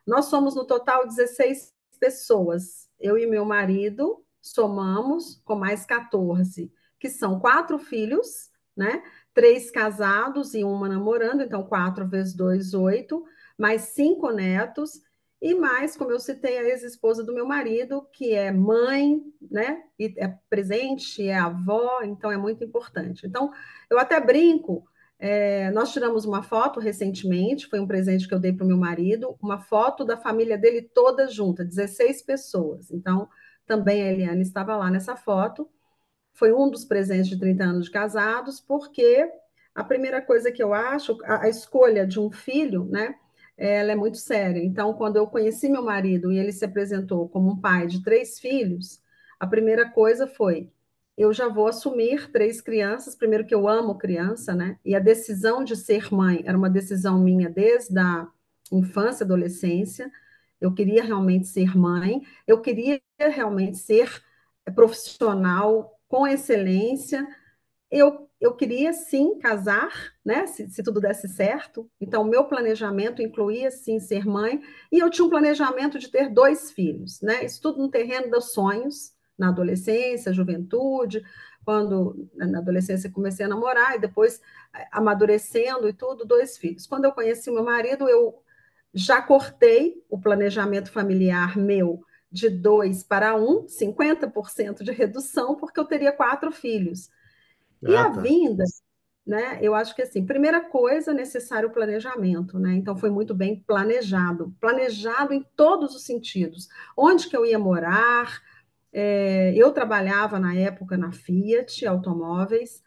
S3: Nós somos no total 16 pessoas. Eu e meu marido somamos com mais 14, que são quatro filhos, né? Três casados e uma namorando, então 4 × 2, 8, mais 5 netos, e mais, como eu citei, a ex-esposa do meu marido, que é mãe, né? E é presente, é avó, então é muito importante. Então, eu até brinco. Nós tiramos uma foto recentemente, foi um presente que eu dei para o meu marido, uma foto da família dele toda junta, 16 pessoas. Então, também a Eliane estava lá nessa foto. Foi um dos presentes de 30 anos de casados, porque a primeira coisa que eu acho, a escolha de um filho, né, ela é muito séria. Então, quando eu conheci meu marido e ele se apresentou como um pai de 3 filhos, a primeira coisa foi: eu já vou assumir 3 crianças. Primeiro, que eu amo criança, né? E a decisão de ser mãe era uma decisão minha desde a infância, adolescência. Eu queria realmente ser mãe, eu queria realmente ser profissional com excelência. Eu queria, sim, casar, né? Se tudo desse certo. Então, o meu planejamento incluía, sim, ser mãe. E eu tinha um planejamento de ter 2 filhos, né? Isso tudo no terreno dos sonhos, na adolescência, juventude. Quando, na adolescência, comecei a namorar e depois, amadurecendo e tudo, 2 filhos. Quando eu conheci meu marido, eu já cortei o planejamento familiar meu de 2 para 1, 50% de redução, porque eu teria 4 filhos. E
S1: Ah,
S3: a
S1: tá.
S3: vinda, né? Eu acho que assim, primeira coisa, necessário o planejamento, né? Então foi muito bem planejado, planejado em todos os sentidos. Onde que eu ia morar? Eu trabalhava na época na Fiat Automóveis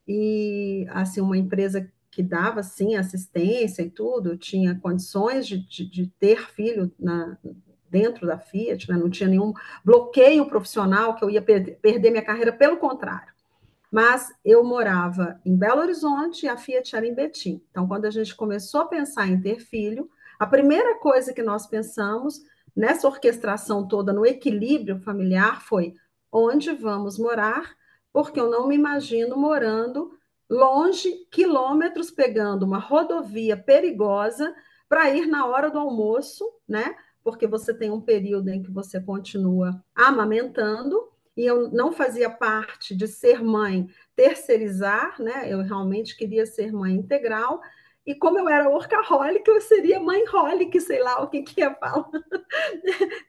S3: e assim uma empresa que dava assim assistência e tudo. Eu tinha condições de ter filho dentro da Fiat, né? Não tinha nenhum bloqueio profissional que eu ia perder minha carreira, pelo contrário. Mas eu morava em Belo Horizonte e a Fiat era em Betim. Então, quando a gente começou a pensar em ter filho, a primeira coisa que nós pensamos nessa orquestração toda, no equilíbrio familiar, foi: onde vamos morar? Porque eu não me imagino morando longe, quilômetros, pegando uma rodovia perigosa para ir na hora do almoço, né? Porque você tem um período em que você continua amamentando, e eu não fazia parte de ser mãe terceirizar, né? Eu realmente queria ser mãe integral. E como eu era workaholic, eu seria mãe holic, sei lá o que ia falar.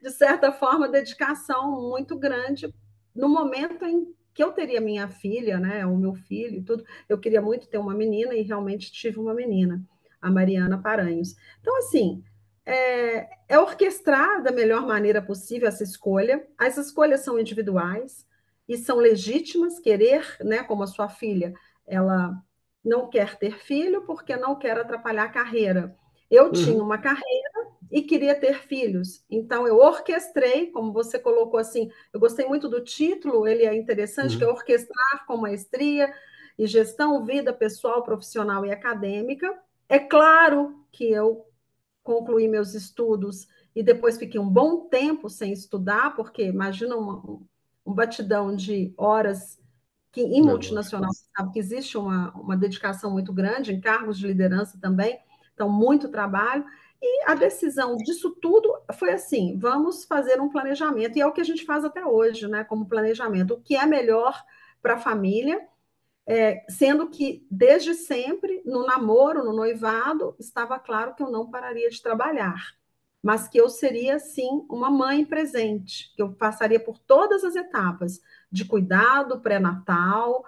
S3: De certa forma, dedicação muito grande no momento em que eu teria minha filha, né? O meu filho e tudo. Eu queria muito ter uma menina e realmente tive uma menina, a Mariana Paranhos. Então, assim, é orquestrar da melhor maneira possível essa escolha. As escolhas são individuais e são legítimas. Querer, né, como a sua filha, ela não quer ter filho porque não quer atrapalhar a carreira. Eu tinha
S1: Uhum,
S3: uma carreira e queria ter filhos. Então, eu orquestrei, como você colocou assim, eu gostei muito do título, ele é interessante, que é
S1: uhum.
S3: orquestrar com maestria e gestão, vida pessoal, profissional e acadêmica. É claro que eu concluí meus estudos e depois fiquei um bom tempo sem estudar, porque imagina um batidão de horas que em
S1: É lógico.
S3: multinacional você sabe que existe uma dedicação muito grande, em cargos de liderança também, então muito trabalho. E a decisão disso tudo foi assim: vamos fazer um planejamento, e é o que a gente faz até hoje, né? Como planejamento, o que é melhor para a família, sendo que, desde sempre, no namoro, no noivado, estava claro que eu não pararia de trabalhar, mas que eu seria, sim, uma mãe presente, que eu passaria por todas as etapas de cuidado pré-natal,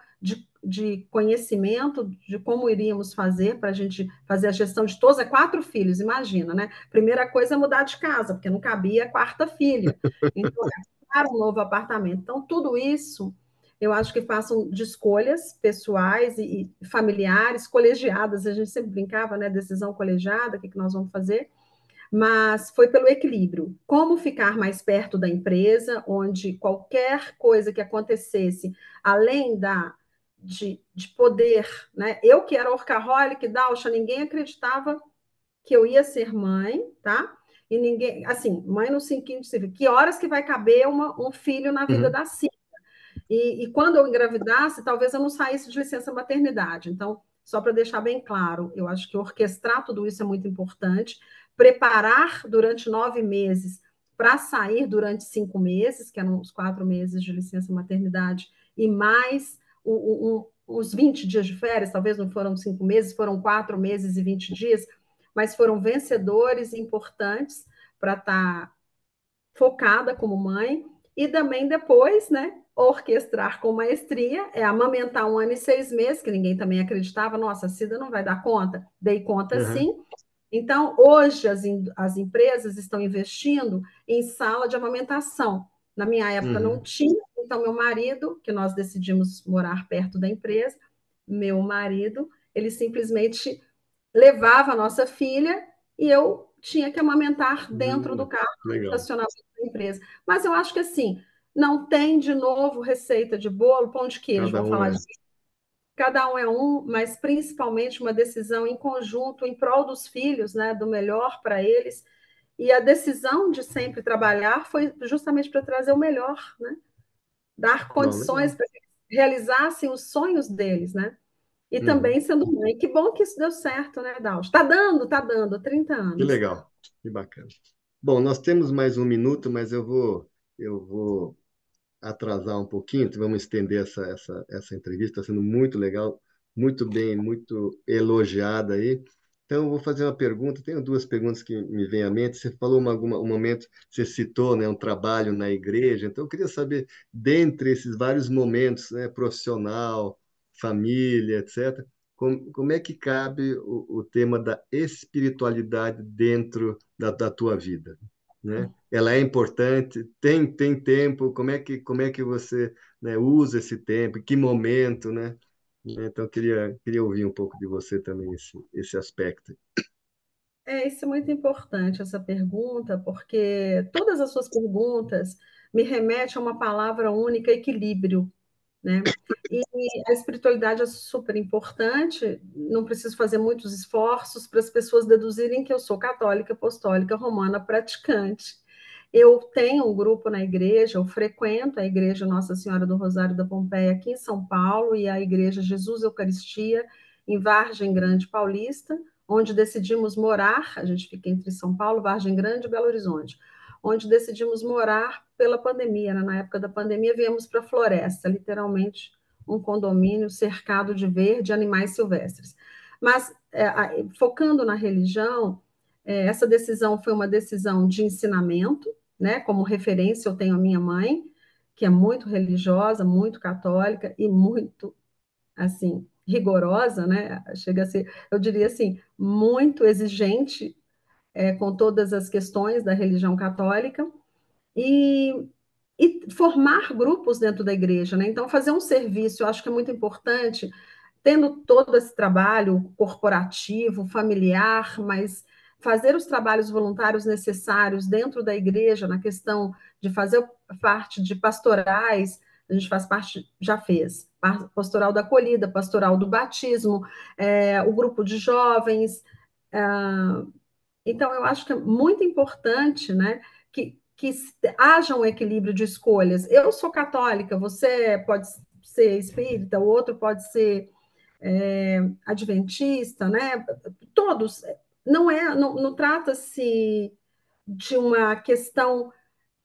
S3: de conhecimento de como iríamos fazer para a gente fazer a gestão de todos. 4 filhos, imagina, né? Primeira coisa é mudar de casa, porque não cabia a 4ª filha. Então, para um novo apartamento. Então, tudo isso eu acho que façam de escolhas pessoais e familiares, colegiadas. A gente sempre brincava, né? Decisão colegiada, o que nós vamos fazer? Mas foi pelo equilíbrio. Como ficar mais perto da empresa, onde qualquer coisa que acontecesse, além de poder, né? Eu que era workaholic, Dalcha, ninguém acreditava que eu ia ser mãe, tá? E ninguém, assim, mãe no sentido de que horas que vai caber um filho na vida
S1: Uhum.
S3: da Cida? E quando eu engravidasse, talvez eu não saísse de licença maternidade. Então, só para deixar bem claro, eu acho que orquestrar tudo isso é muito importante. Preparar durante 9 meses para sair durante 5 meses, que eram os 4 meses de licença maternidade, e mais os 20 dias de férias, talvez não foram 5 meses, foram 4 meses e 20 dias, mas foram vencedores importantes para estar focada como mãe, e também depois, né, orquestrar com maestria, amamentar 1 ano e 6 meses, que ninguém também acreditava. Nossa, a Cida não vai dar conta. Dei conta,
S1: Uhum.
S3: sim. Então, hoje as empresas estão investindo em sala de amamentação, Na minha época não
S1: Uhum.
S3: tinha, então meu marido, que nós decidimos morar perto da empresa, meu marido, ele simplesmente levava a nossa filha e eu tinha que amamentar dentro do carro
S1: Legal.
S3: estacionado da empresa. Mas eu acho que assim, não tem de novo receita de bolo, pão de queijo,
S1: Cada
S3: vamos
S1: um
S3: falar
S1: é.
S3: disso. Cada um é um, mas principalmente uma decisão em conjunto, em prol dos filhos, né, do melhor para eles. E a decisão de sempre trabalhar foi justamente para trazer o melhor, né? Dar
S1: Não,
S3: condições
S1: legal.
S3: para que eles realizassem os sonhos deles, né? E
S1: Uhum.
S3: também sendo mãe. Que bom que isso deu certo, né, Dalton? Tá dando, 30
S1: Que
S3: anos.
S1: legal. Que bacana. Bom, nós temos mais um minuto, mas eu vou atrasar um pouquinho, então vamos estender essa entrevista, está sendo muito legal, muito bem, muito elogiada aí. Então, eu vou fazer uma pergunta, tenho duas perguntas que me vêm à mente. Você falou um momento, você citou, né, um trabalho na igreja, então eu queria saber, dentre esses vários momentos, né, profissional, família, etc., como é que cabe o tema da espiritualidade dentro da tua vida, né? Ela é importante, tem tempo, como é que você, né, usa esse tempo, em que momento, né? Então, queria ouvir um pouco de você também esse aspecto.
S3: Isso é muito importante, essa pergunta, porque todas as suas perguntas me remetem a uma palavra única, equilíbrio, né? E a espiritualidade é super importante, não preciso fazer muitos esforços para as pessoas deduzirem que eu sou católica, apostólica, romana, praticante. Eu tenho um grupo na igreja, eu frequento a igreja Nossa Senhora do Rosário da Pompeia aqui em São Paulo e a igreja Jesus Eucaristia em Vargem Grande Paulista, onde decidimos morar, a gente fica entre São Paulo, Vargem Grande e Belo Horizonte, onde decidimos morar pela pandemia, né? Na época da pandemia, viemos para a floresta, literalmente um condomínio cercado de verde, animais silvestres. Mas, focando na religião, essa decisão foi uma decisão de ensinamento, né? Como referência, eu tenho a minha mãe, que é muito religiosa, muito católica e muito, assim, rigorosa, né? Chega a ser, eu diria assim, muito exigente com todas as questões da religião católica e, e formar grupos dentro da igreja, né? Então, fazer um serviço, eu acho que é muito importante, tendo todo esse trabalho corporativo, familiar, mas fazer os trabalhos voluntários necessários dentro da igreja, na questão de fazer parte de pastorais, a gente faz parte, já fez, pastoral da acolhida, pastoral do batismo, o grupo de jovens, então, eu acho que é muito importante, né, que haja um equilíbrio de escolhas. Eu sou católica, você pode ser espírita, o outro pode ser adventista, né? Todos. Não trata-se de uma questão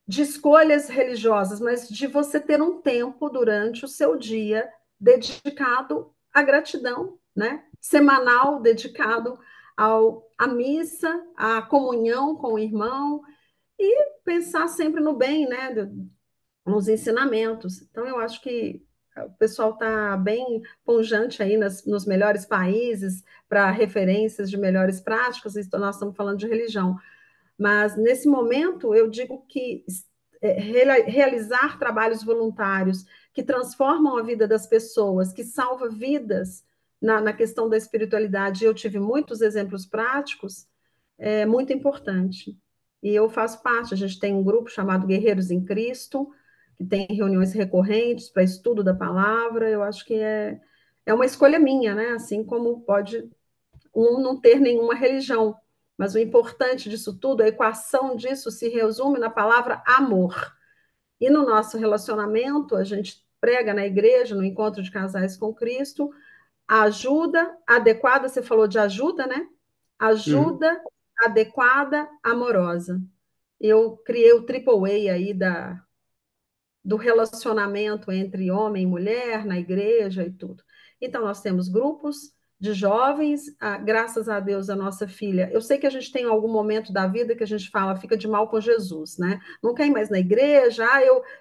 S3: de escolhas religiosas, mas de você ter um tempo durante o seu dia dedicado à gratidão, né? Semanal, dedicado à missa, à comunhão com o irmão e pensar sempre no bem, né? Nos ensinamentos. Então, eu acho que o pessoal está bem pungente aí nos melhores países para referências de melhores práticas, então nós estamos falando de religião. Mas, nesse momento, eu digo que realizar trabalhos voluntários que transformam a vida das pessoas, que salva vidas na questão da espiritualidade, eu tive muitos exemplos práticos, é muito importante. E eu faço parte, a gente tem um grupo chamado Guerreiros em Cristo, que tem reuniões recorrentes para estudo da palavra, eu acho que é uma escolha minha, né? Assim como pode não ter nenhuma religião. Mas o importante disso tudo, a equação disso se resume na palavra amor. E no nosso relacionamento, a gente prega na igreja, no encontro de casais com Cristo, a ajuda adequada, você falou de ajuda, né?
S1: Uhum.
S3: Ajuda adequada, amorosa. Eu criei o Triple A aí do relacionamento entre homem e mulher na igreja e tudo. Então, nós temos grupos de jovens, graças a Deus, a nossa filha. Eu sei que a gente tem algum momento da vida que a gente fala, fica de mal com Jesus, né? Não quer ir mais na igreja,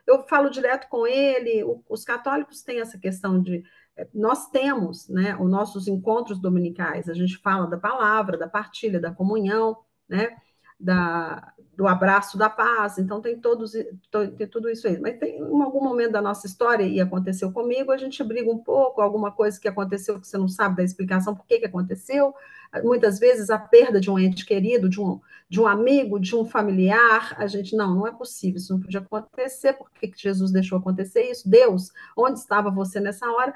S3: eu falo direto com ele. Os católicos têm essa questão de. Nós temos, né, os nossos encontros dominicais, a gente fala da palavra, da partilha, da comunhão, né? do abraço da paz, então tem tudo isso aí. Mas tem em algum momento da nossa história, e aconteceu comigo, a gente briga um pouco, alguma coisa que aconteceu que você não sabe da explicação por que aconteceu, muitas vezes a perda de um ente querido, de um amigo, de um familiar, a gente, não é possível, isso não podia acontecer, por que Jesus deixou acontecer isso? Deus, onde estava você nessa hora?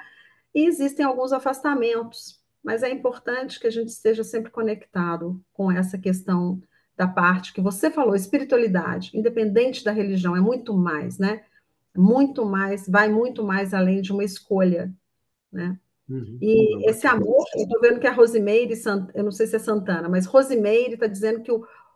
S3: E existem alguns afastamentos, mas é importante que a gente esteja sempre conectado com essa questão da parte que você falou, espiritualidade, independente da religião, é muito mais, né? Muito mais, vai muito mais além de uma escolha, né?
S1: Não,
S3: E esse
S1: bacana.
S3: amor, eu estou vendo que a Rosimeire, eu não sei se é Santana, mas Rosimeire está dizendo que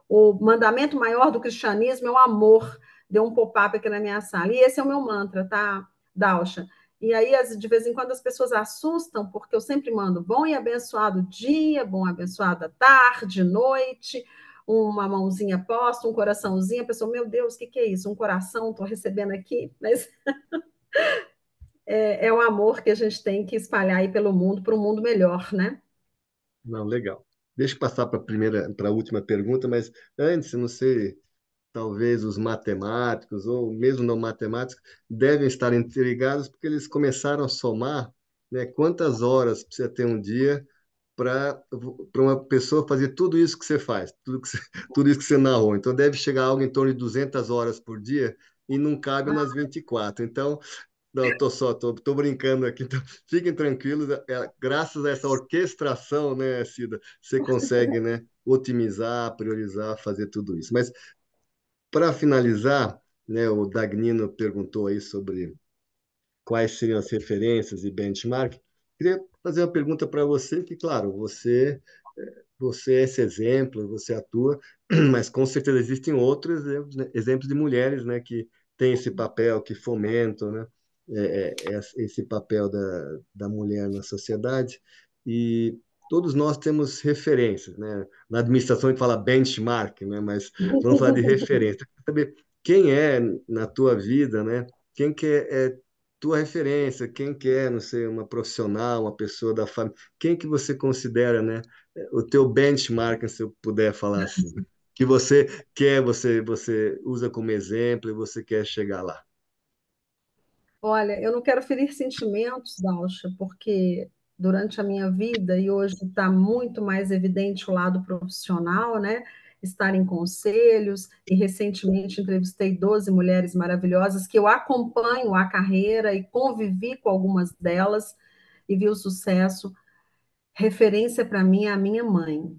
S3: o mandamento maior do cristianismo é o amor. Deu um pop-up aqui na minha sala. E esse é o meu mantra, tá, Dalcha? E aí, de vez em quando, as pessoas assustam, porque eu sempre mando bom e abençoado dia, bom e abençoada tarde, noite, uma mãozinha posta, um coraçãozinho. A pessoa, meu Deus, o que é isso? Um coração, estou recebendo aqui. Mas é o amor que a gente tem que espalhar aí pelo mundo, para um mundo melhor, né?
S1: Não, legal. Deixa eu passar para a última pergunta, mas antes, não sei, talvez os matemáticos, ou mesmo não matemáticos, devem estar intrigados porque eles começaram a somar, né, quantas horas precisa ter um dia para uma pessoa fazer tudo isso que você faz, tudo isso que você narrou. Então, deve chegar algo em torno de 200 horas por dia e não cabe nas 24. Então, não, tô brincando aqui. Então, fiquem tranquilos. Graças a essa orquestração, né, Cida, você consegue, né, otimizar, priorizar, fazer tudo isso. Mas para finalizar, né, o Dagnino perguntou aí sobre quais seriam as referências e benchmark. Queria fazer uma pergunta para você, que, claro, você é esse exemplo, você atua, mas com certeza existem outros exemplos, né, exemplos de mulheres, né, que têm esse papel, que fomentam, né, esse papel da mulher na sociedade. E todos nós temos referências, né? Na administração a gente fala benchmark, né? Mas vamos falar de referência. Quer saber quem é na tua vida, né? Quem que é tua referência, quem que é, não sei, uma profissional, uma pessoa da família, quem que você considera, né, o teu benchmark, se eu puder falar assim, que você quer, você usa como exemplo e você quer chegar lá.
S3: Olha, eu não quero ferir sentimentos, Dalcha, porque durante a minha vida, e hoje está muito mais evidente o lado profissional, né? Estar em conselhos, e recentemente entrevistei 12 mulheres maravilhosas que eu acompanho a carreira e convivi com algumas delas e vi o sucesso. Referência para mim é a minha mãe.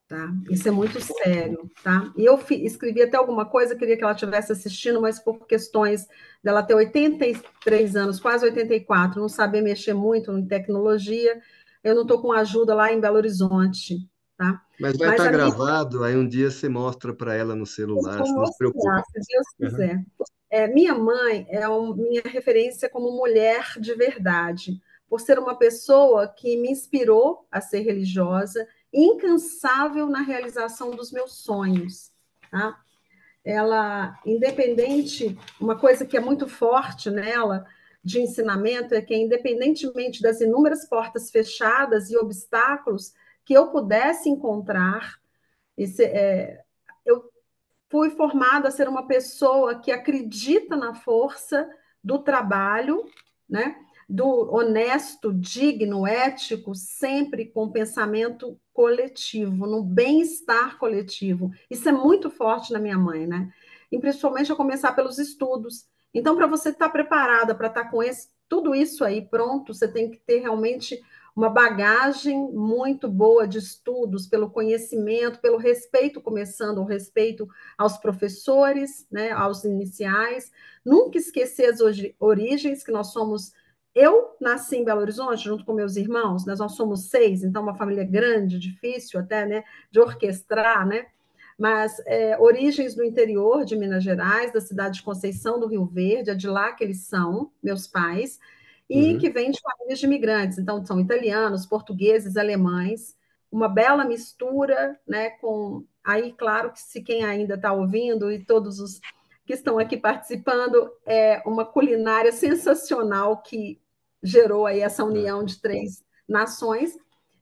S3: Tá? Isso é muito sério, tá? E eu escrevi até alguma coisa, queria que ela estivesse assistindo, mas por questões dela ter 83 anos, quase 84, não saber mexer muito em tecnologia, eu não estou com ajuda lá em Belo Horizonte, tá?
S1: Mas vai
S3: Mas
S1: estar
S3: a minha
S1: gravado, aí um dia você mostra para ela no
S3: eu
S1: celular,
S3: vou
S1: não se
S3: mostrar,
S1: preocupe.
S3: se Deus
S1: Uhum.
S3: quiser. Minha mãe é minha referência como mulher de verdade, por ser uma pessoa que me inspirou a ser religiosa, incansável na realização dos meus sonhos. Tá? Ela, independente, uma coisa que é muito forte nela, de ensinamento, é que, independentemente das inúmeras portas fechadas e obstáculos que eu pudesse encontrar, eu fui formada a ser uma pessoa que acredita na força do trabalho, né? Do honesto, digno, ético, sempre com pensamento coletivo, no bem-estar coletivo. Isso é muito forte na minha mãe, né? E principalmente a começar pelos estudos. Então, para você estar preparada para estar com tudo isso aí pronto, você tem que ter realmente uma bagagem muito boa de estudos, pelo conhecimento, pelo respeito, começando o respeito aos professores, né, aos iniciais, nunca esquecer as origens, que nós somos. Eu nasci em Belo Horizonte, junto com meus irmãos, nós somos 6, então uma família grande, difícil até, né, de orquestrar, né, mas origens do interior de Minas Gerais, da cidade de Conceição do Rio Verde, é de lá que eles são, meus pais, e que
S1: Uhum.
S3: vêm de famílias de imigrantes, então são italianos, portugueses, alemães, uma bela mistura, né, com aí, claro que se quem ainda está ouvindo e todos os que estão aqui participando, é uma culinária sensacional que gerou aí essa união de 3 nações,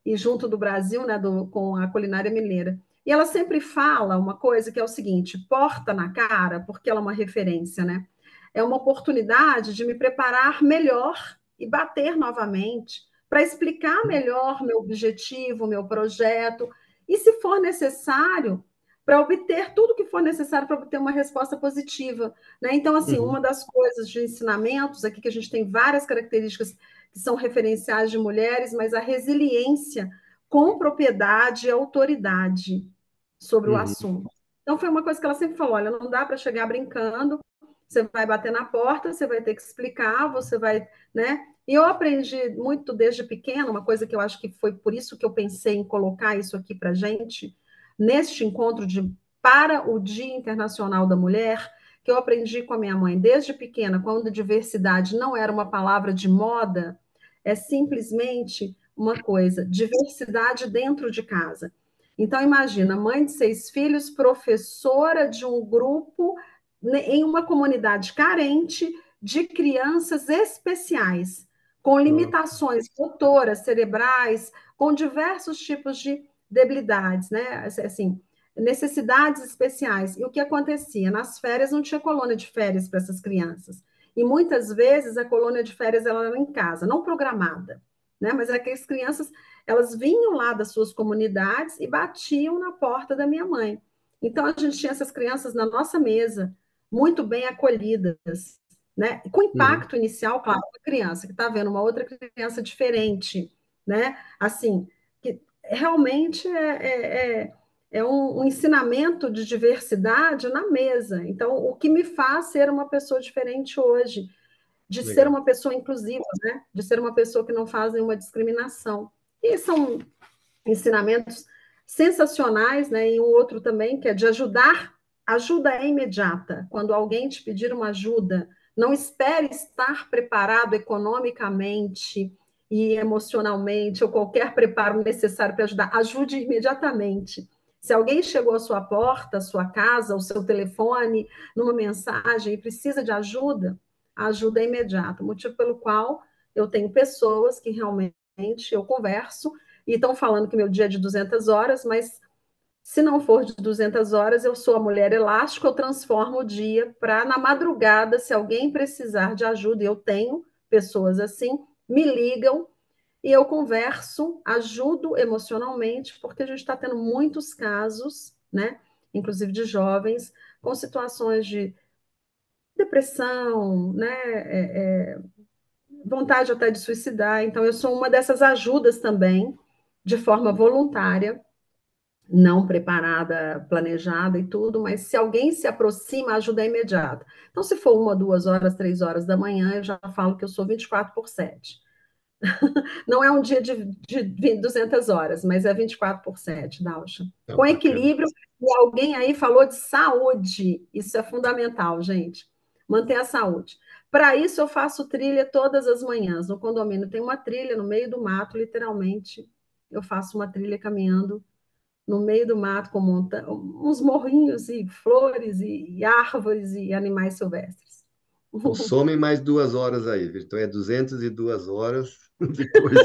S3: e junto do Brasil, né, com a culinária mineira. E ela sempre fala uma coisa que é o seguinte: porta na cara, porque ela é uma referência, né? É uma oportunidade de me preparar melhor e bater novamente para explicar melhor meu objetivo, meu projeto, e se for necessário, para obter tudo que for necessário para obter uma resposta positiva, né? Então, assim,
S1: Uhum.
S3: uma das coisas de ensinamentos aqui que a gente tem várias características que são referenciais de mulheres, mas a resiliência com propriedade e autoridade sobre o
S1: Uhum.
S3: assunto. Então, foi uma coisa que ela sempre falou: olha, não dá para chegar brincando, você vai bater na porta, você vai ter que explicar, você vai, né? E eu aprendi muito desde pequena, uma coisa que eu acho que foi por isso que eu pensei em colocar isso aqui para gente, neste encontro para o Dia Internacional da Mulher, que eu aprendi com a minha mãe desde pequena, quando diversidade não era uma palavra de moda, é simplesmente uma coisa, diversidade dentro de casa. Então, imagina, mãe de 6 filhos, professora de um grupo em uma comunidade carente de crianças especiais, com
S1: Ó,
S3: limitações motoras, cerebrais, com diversos tipos de debilidades, né? Assim, necessidades especiais. E o que acontecia? Nas férias não tinha colônia de férias para essas crianças. E muitas vezes a colônia de férias ela era em casa, não programada, né? Mas aquelas crianças, elas vinham lá das suas comunidades e batiam na porta da minha mãe. Então a gente tinha essas crianças na nossa mesa, muito bem acolhidas, né? Com
S1: uhum.
S3: impacto inicial, claro, a criança que está vendo uma outra criança diferente, né? Assim, que realmente é um ensinamento de diversidade na mesa. Então, o que me faz ser uma pessoa diferente hoje, de ser
S1: Legal.
S3: uma pessoa inclusiva, né? De ser uma pessoa que não faz nenhuma discriminação. E são ensinamentos sensacionais, né? E um outro também que é de ajudar, ajuda é imediata. Quando alguém te pedir uma ajuda, não espere estar preparado economicamente e emocionalmente ou qualquer preparo necessário para ajudar. Ajude imediatamente. Se alguém chegou à sua porta, à sua casa, ao seu telefone, numa mensagem e precisa de ajuda, a ajuda é imediata. Motivo pelo qual eu tenho pessoas que realmente eu converso e estão falando que meu dia é de 200 horas, mas se não for de 200 horas, eu sou a mulher elástica, eu transformo o dia para, na madrugada, se alguém precisar de ajuda, e eu tenho pessoas assim, me ligam e eu converso, ajudo emocionalmente, porque a gente está tendo muitos casos, né, inclusive de jovens, com situações de depressão, né, vontade até de suicidar. Então, eu sou uma dessas ajudas também, de forma voluntária, não preparada, planejada e tudo, mas se alguém se aproxima, a ajuda é imediata. Então, se for 1, 2 horas, 3 horas da manhã, eu já falo que eu sou 24/7. Não é um dia de 200 horas, mas é 24/7, Dalcha.
S1: Tá
S3: Com
S1: bacana.
S3: equilíbrio, e alguém aí falou de saúde. Isso é fundamental, gente. Manter a saúde. Para isso, eu faço trilha todas as manhãs. No condomínio tem uma trilha no meio do mato, literalmente. Eu faço uma trilha caminhando no meio do mato, com uns morrinhos e flores e árvores e animais silvestres.
S1: Então, somem mais 2 horas aí, viu? Então, é 202 horas depois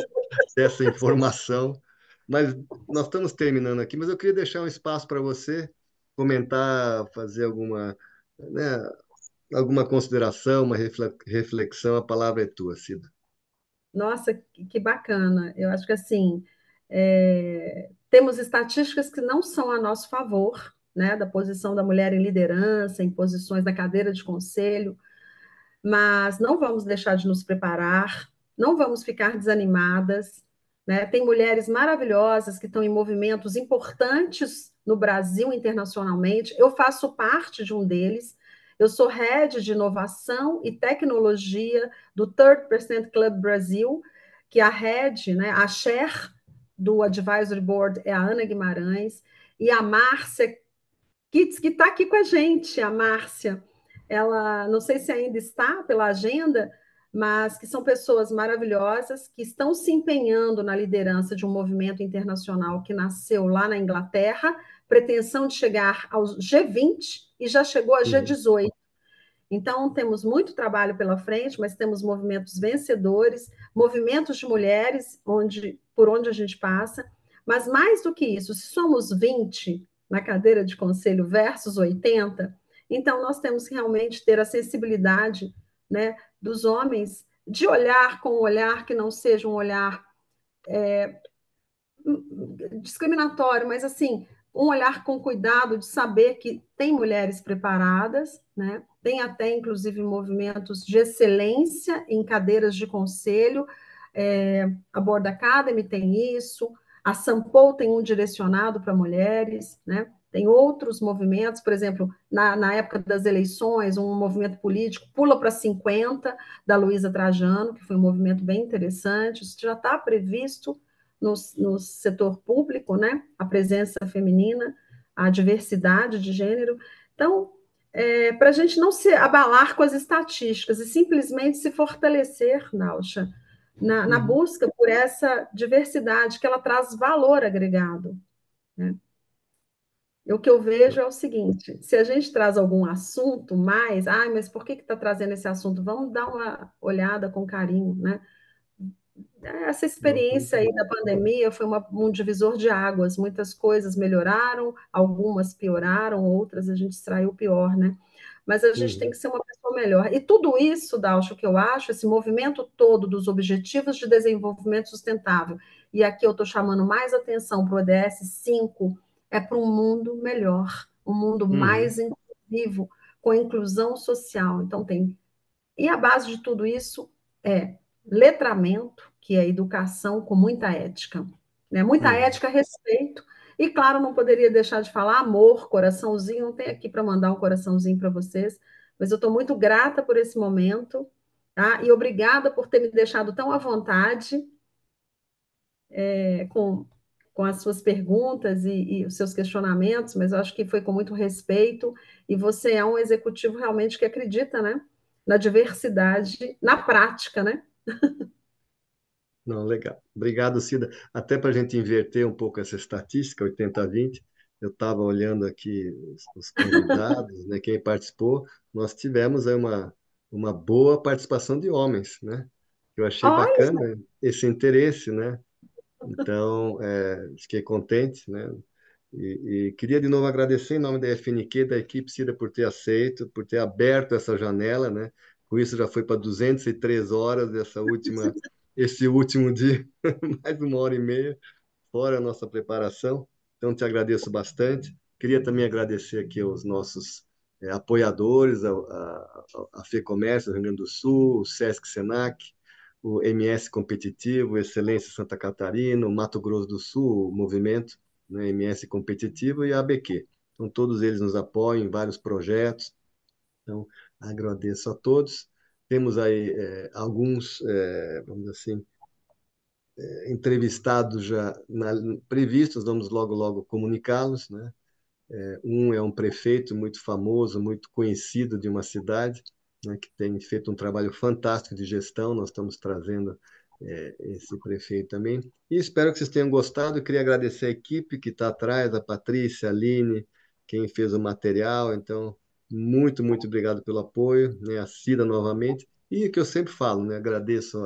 S1: dessa informação. Mas nós estamos terminando aqui, mas eu queria deixar um espaço para você comentar, fazer alguma, né, alguma consideração, uma reflexão. A palavra é tua, Cida.
S3: Nossa, que bacana. Eu acho que assim, temos estatísticas que não são a nosso favor, né? Da posição da mulher em liderança, em posições na cadeira de conselho, mas não vamos deixar de nos preparar, não vamos ficar desanimadas, né? Tem mulheres maravilhosas que estão em movimentos importantes no Brasil internacionalmente. Eu faço parte de um deles. Eu sou head de inovação e tecnologia do Third Percent Club Brasil, que a head, né, a chair do advisory board é a Ana Guimarães e a Márcia que está aqui com a gente, a Márcia. Ela, não sei se ainda está pela agenda, mas que são pessoas maravilhosas que estão se empenhando na liderança de um movimento internacional que nasceu lá na Inglaterra, pretensão de chegar ao G20 e já chegou a
S1: Uhum.
S3: G18. Então, temos muito trabalho pela frente, mas temos movimentos vencedores, movimentos de mulheres por onde a gente passa, Mas mais do que isso, se somos 20 na cadeira de conselho versus 80, então nós temos que realmente ter a sensibilidade, né, dos homens de olhar com um olhar que não seja um olhar discriminatório, mas assim, um olhar com cuidado de saber que tem mulheres preparadas, né? Tem até, inclusive, movimentos de excelência em cadeiras de conselho. A Board Academy tem isso, a Sampo tem um direcionado para mulheres, né? Tem outros movimentos, por exemplo, na época das eleições, um movimento político, Pula para 50, da Luísa Trajano, que foi um movimento bem interessante, isso já está previsto no setor público, né? A presença feminina, a diversidade de gênero. Então, para a gente não se abalar com as estatísticas e simplesmente se fortalecer, Nausha, na busca por essa diversidade, que ela traz valor agregado, né? E o que eu vejo é o seguinte: se a gente traz algum assunto mais, mas por que está trazendo esse assunto? Vamos dar uma olhada com carinho, né? Essa experiência aí da pandemia foi um divisor de águas. Muitas coisas melhoraram, algumas pioraram, outras a gente extraiu o pior, né? Mas a gente tem que ser uma pessoa melhor. E tudo isso, Dalcho, que eu acho, esse movimento todo dos Objetivos de Desenvolvimento Sustentável, e aqui eu estou chamando mais atenção para o ODS 5, é para um mundo melhor, um mundo mais inclusivo, com inclusão social. Então, tem. E a base de tudo isso é letramento, que é educação com muita ética, né? Muita ética, respeito, e claro, não poderia deixar de falar amor, coraçãozinho, não tem aqui para mandar um coraçãozinho para vocês, mas eu estou muito grata por esse momento, tá? E obrigada por ter me deixado tão à vontade, com as suas perguntas e os seus questionamentos, mas eu acho que foi com muito respeito, e você é um executivo realmente que acredita, né, na diversidade, na prática, né?
S1: Não, legal. Obrigado, Cida. Até para a gente inverter um pouco essa estatística, 80-20, eu estava olhando aqui os convidados, né, quem participou, nós tivemos aí uma boa participação de homens, né? Eu achei
S3: Olha,
S1: bacana esse interesse, né? Então, fiquei contente, né? E queria de novo agradecer em nome da FNQ, da equipe Cida, por ter aceito, por ter aberto essa janela, né? Com isso já foi para 203 horas esse último dia, mais 1 hora e meia, fora a nossa preparação. Então, te agradeço bastante. Queria também agradecer aqui aos nossos apoiadores, a FEComércio do Rio Grande do Sul, o Sesc Senac, o MS Competitivo, Excelência Santa Catarina, o Mato Grosso do Sul, o Movimento, né, MS Competitivo e a ABQ. Então, todos eles nos apoiam em vários projetos. Então, agradeço a todos. Temos aí alguns, vamos dizer assim, entrevistados já previstos, vamos logo, logo comunicá-los, né? Um é um prefeito muito famoso, muito conhecido de uma cidade, né, que tem feito um trabalho fantástico de gestão. Nós estamos trazendo esse prefeito também. E espero que vocês tenham gostado. Eu queria agradecer a equipe que está atrás, a Patrícia, a Aline, quem fez o material. Então, muito, muito obrigado pelo apoio, né, a Cida novamente. E o que eu sempre falo, né, agradeço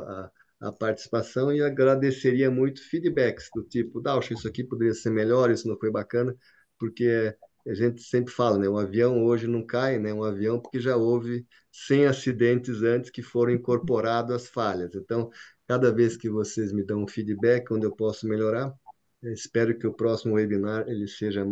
S1: a participação e agradeceria muito feedbacks do tipo, Dalcho, isso aqui poderia ser melhor, isso não foi bacana, porque a gente sempre fala, né? Um avião hoje não cai, né? Um avião porque já houve 100 acidentes antes que foram incorporados as falhas. Então, cada vez que vocês me dão um feedback onde eu posso melhorar, eu espero que o próximo webinar ele seja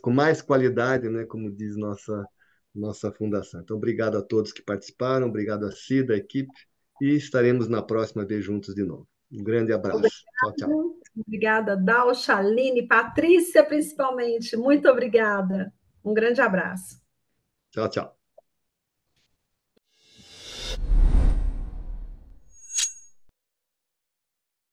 S1: com mais qualidade, né? Como diz nossa fundação. Então, obrigado a todos que participaram, obrigado a Cida, a equipe, e estaremos na próxima vez juntos de novo. Um grande abraço. Tchau, tchau.
S3: obrigada, Dal, Chaline, Patrícia, principalmente. Muito obrigada. Um grande abraço.
S1: Tchau, tchau.